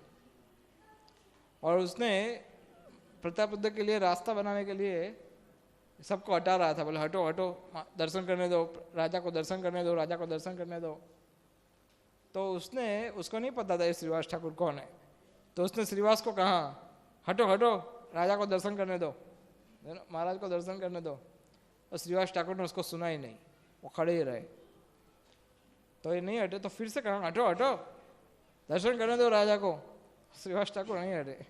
और उसने प्रतापरुद्र के लिए रास्ता बनाने के लिए सबको हटा रहा था। बोले हटो हटो, दर्शन करने दो, राजा को दर्शन करने दो, राजा को दर्शन करने दो। तो उसको नहीं पता था ये श्रीवास ठाकुर कौन है। तो उसने श्रीवास को कहा हटो हटो, राजा को दर्शन करने दो, महाराज को दर्शन करने दो। और श्रीवास ठाकुर ने उसको सुना ही नहीं, वो खड़े ही रहे। तो ये नहीं हटे तो फिर से कहा हटो हटो, दर्शन करने दो राजा को। श्रीवास ठाकुर नहीं हटे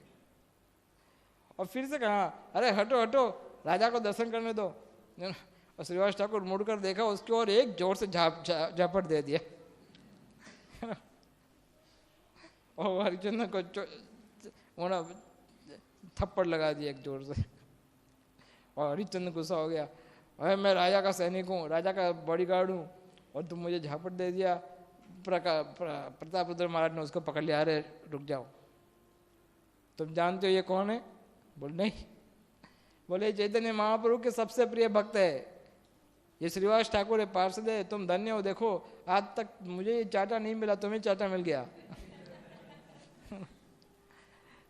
और फिर से कहा अरे हटो हटो, राजा को दर्शन करने दो। और श्रीवास ठाकुर मुड़कर देखा उसकी ओर, एक जोर से झपट दे दिया और हरिचंदन को थप्पड़ लगा दिया एक जोर से। और हरिचंदन गुस्सा हो गया, अरे मैं राजा का सैनिक हूँ, राजा का बॉडीगार्ड हूँ और तुम मुझे झापट दे दिया। प्रतापरुद्र महाराज ने उसको पकड़ लिया, अरे रुक जाओ, तुम जानते हो ये कौन है? बोले नहीं। बोले चैतन्य महाप्रभु के सबसे प्रिय भक्त है, ये श्रीवास ठाकुर है, पार्षद है, तुम धन्य हो, देखो आज तक मुझे ये चाटा नहीं मिला, तुम्हें चाटा मिल गया।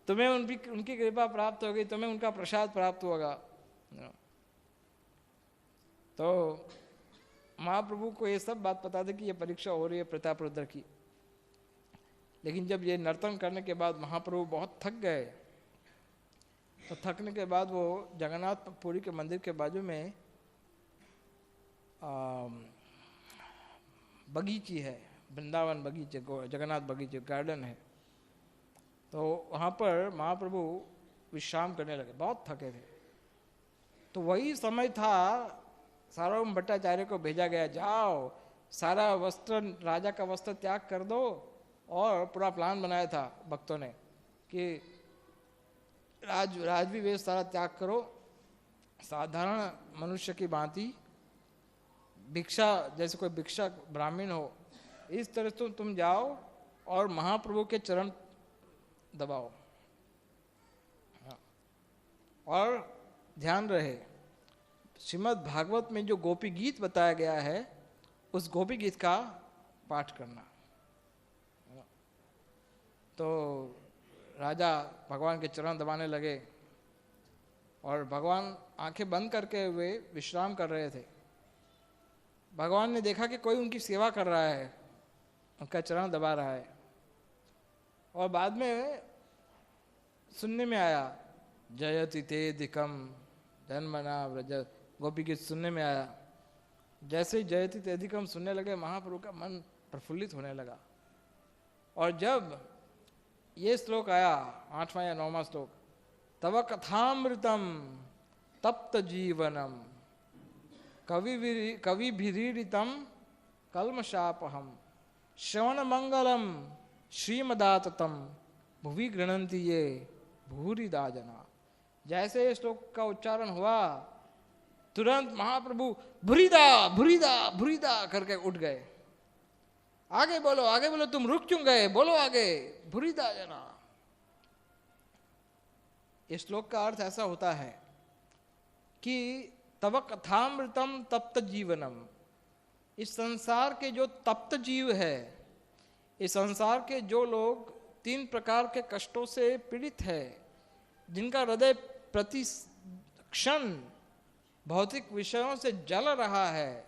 तुम्हें उनकी कृपा प्राप्त हो गई, तुम्हें उनका प्रसाद प्राप्त होगा। तो महाप्रभु को ये सब बात पता थी कि ये परीक्षा हो रही है प्रतापरुद्र की। लेकिन जब ये नर्तन करने के बाद महाप्रभु बहुत थक गए, तो थकने के बाद वो जगन्नाथपुरी के मंदिर के बाजू में बगीची है, वृंदावन बगीचे, जगन्नाथ बगीचे गार्डन है। तो वहाँ पर महाप्रभु विश्राम करने लगे, बहुत थके थे। तो वही समय था, सार्वभौम भट्टाचार्य को भेजा गया, जाओ सारा वस्त्र, राजा का वस्त्र त्याग कर दो। और पूरा प्लान बनाया था भक्तों ने कि राजवी वेश सारा त्याग करो, साधारण मनुष्य की भांति भिक्षा, जैसे कोई भिक्षा ब्राह्मण हो, इस तरह से तुम जाओ और महाप्रभु के चरण दबाओ। और ध्यान रहे, श्रीमद् भागवत में जो गोपी गीत बताया गया है, उस गोपी गीत का पाठ करना। तो राजा भगवान के चरण दबाने लगे और भगवान आंखें बंद करके वे विश्राम कर रहे थे। भगवान ने देखा कि कोई उनकी सेवा कर रहा है, उनका चरण दबा रहा है। और बाद में सुनने में आया, जयति ते दिकम जन्मना व्रज, गोपी गीत सुनने में आया। जैसे ही जयति ते दिकम सुनने लगे, महाप्रभु का मन प्रफुल्लित होने लगा। और जब ये श्लोक आया, 8वां या 9वां श्लोक, तव कथामृतम तप्त जीवनम कविभिरीडितम कल्मषापहम श्रवण मंगलम श्रीमदाततम भुवि गृणन्ति ये भूरिदा जना। जैसे इस श्लोक का उच्चारण हुआ, तुरंत महाप्रभु भूरिदा भूरिदा भूरिदा करके उठ गए। आगे बोलो, तुम रुक क्यों गए, बोलो आगे, भूरिदा जना। इस श्लोक का अर्थ ऐसा होता है कि तव कथामृतम तप्त जीवनम, इस संसार के जो तप्त जीव है, इस संसार के जो लोग 3 प्रकार के कष्टों से पीड़ित है, जिनका हृदय प्रति क्षण भौतिक विषयों से जल रहा है,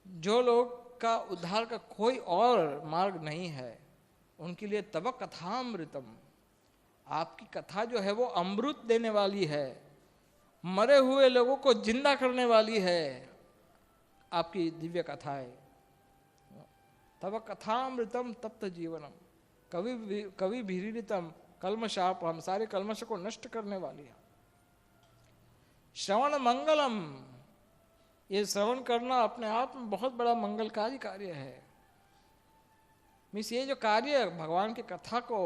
जो लोग का उद्धार का कोई और मार्ग नहीं है, उनके लिए तव कथामृतम, आपकी कथा जो है वो अमृत देने वाली है, मरे हुए लोगों को जिंदा करने वाली है आपकी दिव्य कथा है। तव कथामृतम तप्त जीवनम कवि भीरितम कल्मषाप, हम सारे कल्मश को नष्ट करने वाली है। श्रवण मंगलम, ये श्रवण करना अपने आप में बहुत बड़ा मंगलकारी कार्य है। मीन्स ये जो कार्य है, भगवान की कथा को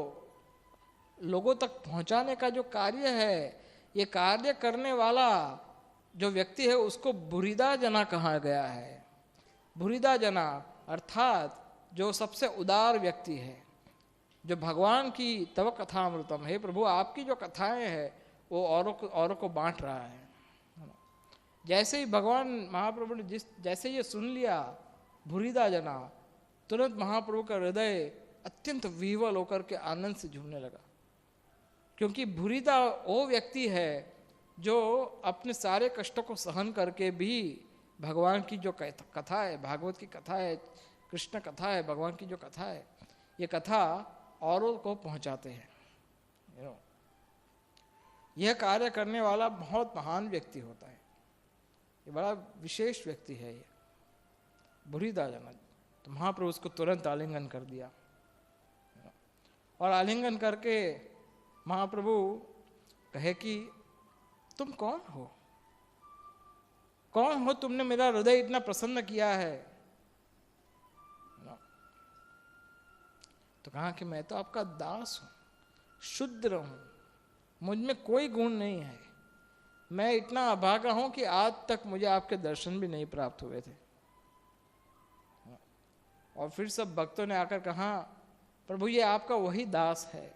लोगों तक पहुंचाने का जो कार्य है, ये कार्य करने वाला जो व्यक्ति है उसको भूरिदा जना कहा गया है। भूरिदा जना अर्थात जो सबसे उदार व्यक्ति है, जो भगवान की तव कथामृतम, हे प्रभु आपकी जो कथाएं हैं वो औरों को बांट रहा है। जैसे ही भगवान महाप्रभु ने जैसे ये सुन लिया भूरिदा जना, तुरंत महाप्रभु का हृदय अत्यंत विह्वल होकर के आनंद से झूमने लगा। क्योंकि भूरिदा वो व्यक्ति है जो अपने सारे कष्टों को सहन करके भी भगवान की जो कथा है, भागवत की कथा है, कृष्ण कथा है, भगवान की जो कथा है, ये कथा औरों को पहुंचाते हैं। यह कार्य करने वाला बहुत महान व्यक्ति होता है, ये बड़ा विशेष व्यक्ति है ये भूरिदा जना। तो महाप्रभु उसको तुरंत आलिंगन कर दिया और आलिंगन करके महाप्रभु कहे कि तुम कौन हो, कौन हो, तुमने मेरा हृदय इतना प्रसन्न किया है। तो कहा कि मैं तो आपका दास हूं, शुद्र हूं, मुझ में कोई गुण नहीं है, मैं इतना अभागा हूं कि आज तक मुझे आपके दर्शन भी नहीं प्राप्त हुए थे। और फिर सब भक्तों ने आकर कहा, प्रभु ये आपका वही दास है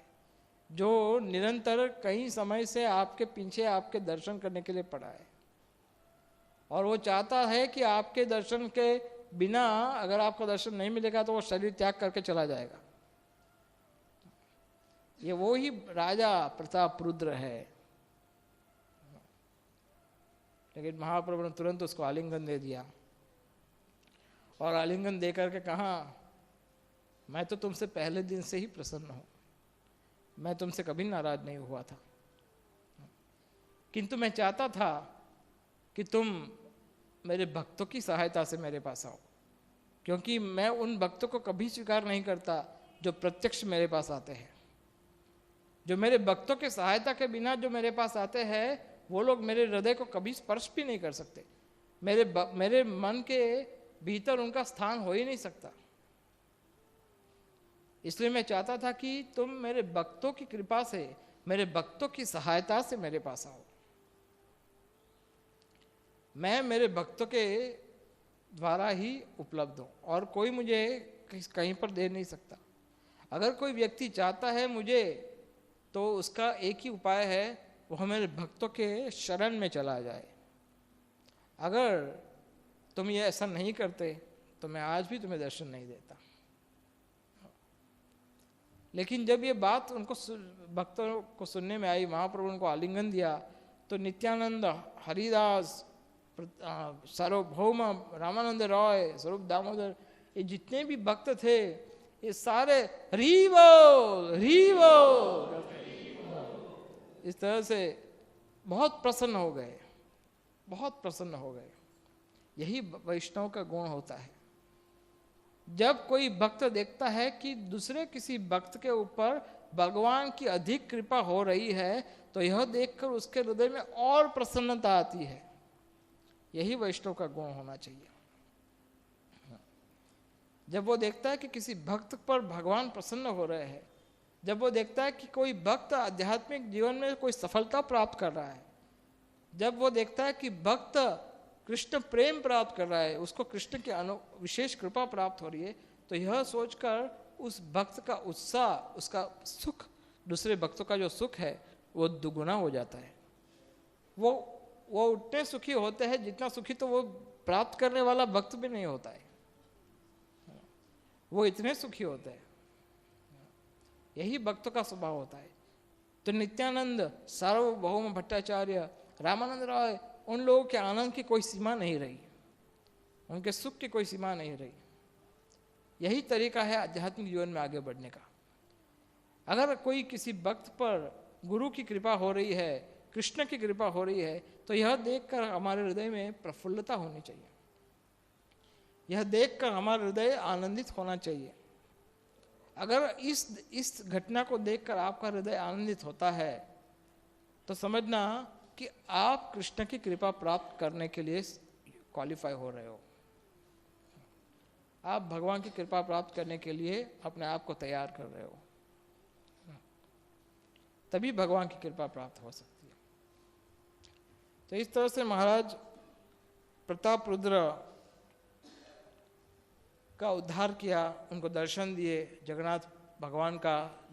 जो निरंतर कई समय से आपके पीछे आपके दर्शन करने के लिए पड़ा है। और वो चाहता है कि आपके दर्शन के बिना, अगर आपका दर्शन नहीं मिलेगा तो वो शरीर त्याग करके चला जाएगा। ये वो ही राजा प्रताप रुद्र है। लेकिन महाप्रभु ने तुरंत उसको आलिंगन दे दिया और आलिंगन दे करके कहा, मैं तो तुमसे पहले दिन से ही प्रसन्न हूं, मैं तुमसे कभी नाराज नहीं हुआ था, किंतु मैं चाहता था कि तुम मेरे भक्तों की सहायता से मेरे पास आओ, क्योंकि मैं उन भक्तों को कभी स्वीकार नहीं करता जो प्रत्यक्ष मेरे पास आते हैं। जो मेरे भक्तों की सहायता के बिना जो मेरे पास आते हैं, वो लोग मेरे हृदय को कभी स्पर्श भी नहीं कर सकते। मेरे मन के भीतर उनका स्थान हो ही नहीं सकता। इसलिए मैं चाहता था कि तुम मेरे भक्तों की कृपा से, मेरे भक्तों की सहायता से मेरे पास आओ। मैं मेरे भक्तों के द्वारा ही उपलब्ध हूं और कोई मुझे कहीं पर दे नहीं सकता। अगर कोई व्यक्ति चाहता है मुझे, तो उसका एक ही उपाय है, वह मेरे भक्तों के शरण में चला जाए। अगर तुम ये ऐसा नहीं करते तो मैं आज भी तुम्हें दर्शन नहीं देता। लेकिन जब ये बात उनको भक्तों को सुनने में आई, महाप्रभु उनको आलिंगन दिया, तो नित्यानंद, हरिदास, सार्वभौम, रामानंद रॉय, स्वरूप दामोदर, ये जितने भी भक्त थे, ये सारे हरि बोल हरि बोल इस तरह से बहुत प्रसन्न हो गए, बहुत प्रसन्न हो गए। यही वैष्णव का गुण होता है। जब कोई भक्त देखता है कि दूसरे किसी भक्त के ऊपर भगवान की अधिक कृपा हो रही है, तो यह देखकर उसके हृदय में और प्रसन्नता आती है। यही वैष्णव का गुण होना चाहिए। जब वो देखता है कि किसी भक्त पर भगवान प्रसन्न हो रहे हैं, जब वो देखता है कि कोई भक्त आध्यात्मिक जीवन में कोई सफलता प्राप्त कर रहा है, जब वो देखता है कि भक्त कृष्ण प्रेम प्राप्त कर रहा है, उसको कृष्ण की विशेष कृपा प्राप्त हो रही है, तो यह सोचकर उस भक्त का उत्साह, उसका सुख, दूसरे भक्तों का जो सुख है वो दुगुना हो जाता है। वो उतने सुखी होते हैं जितना सुखी तो वो प्राप्त करने वाला भक्त भी नहीं होता है। वो इतने सुखी होते हैं। यही भक्तों का स्वभाव होता है। तो नित्यानंद, सार्वभौम भट्टाचार्य, रामानंद रॉय, उन लोगों के आनंद की कोई सीमा नहीं रही, उनके सुख की कोई सीमा नहीं रही। यही तरीका है आध्यात्मिक जीवन में आगे बढ़ने का। अगर कोई किसी भक्त पर गुरु की कृपा हो रही है, कृष्ण की कृपा हो रही है, तो यह देखकर हमारे हृदय में प्रफुल्लता होनी चाहिए। यह देखकर हमारा हृदय आनंदित होना चाहिए। अगर इस घटना को देखकर आपका हृदय आनंदित होता है, तो समझना कि आप कृष्ण की कृपा प्राप्त करने के लिए क्वालिफाई हो रहे हो। आप भगवान की कृपा प्राप्त करने के लिए अपने आप को तैयार कर रहे हो, तभी भगवान की कृपा प्राप्त हो सकती है। तो इस तरह से महाराज प्रताप रुद्र का उद्धार किया, उनको दर्शन दिए, जगन्नाथ भगवान का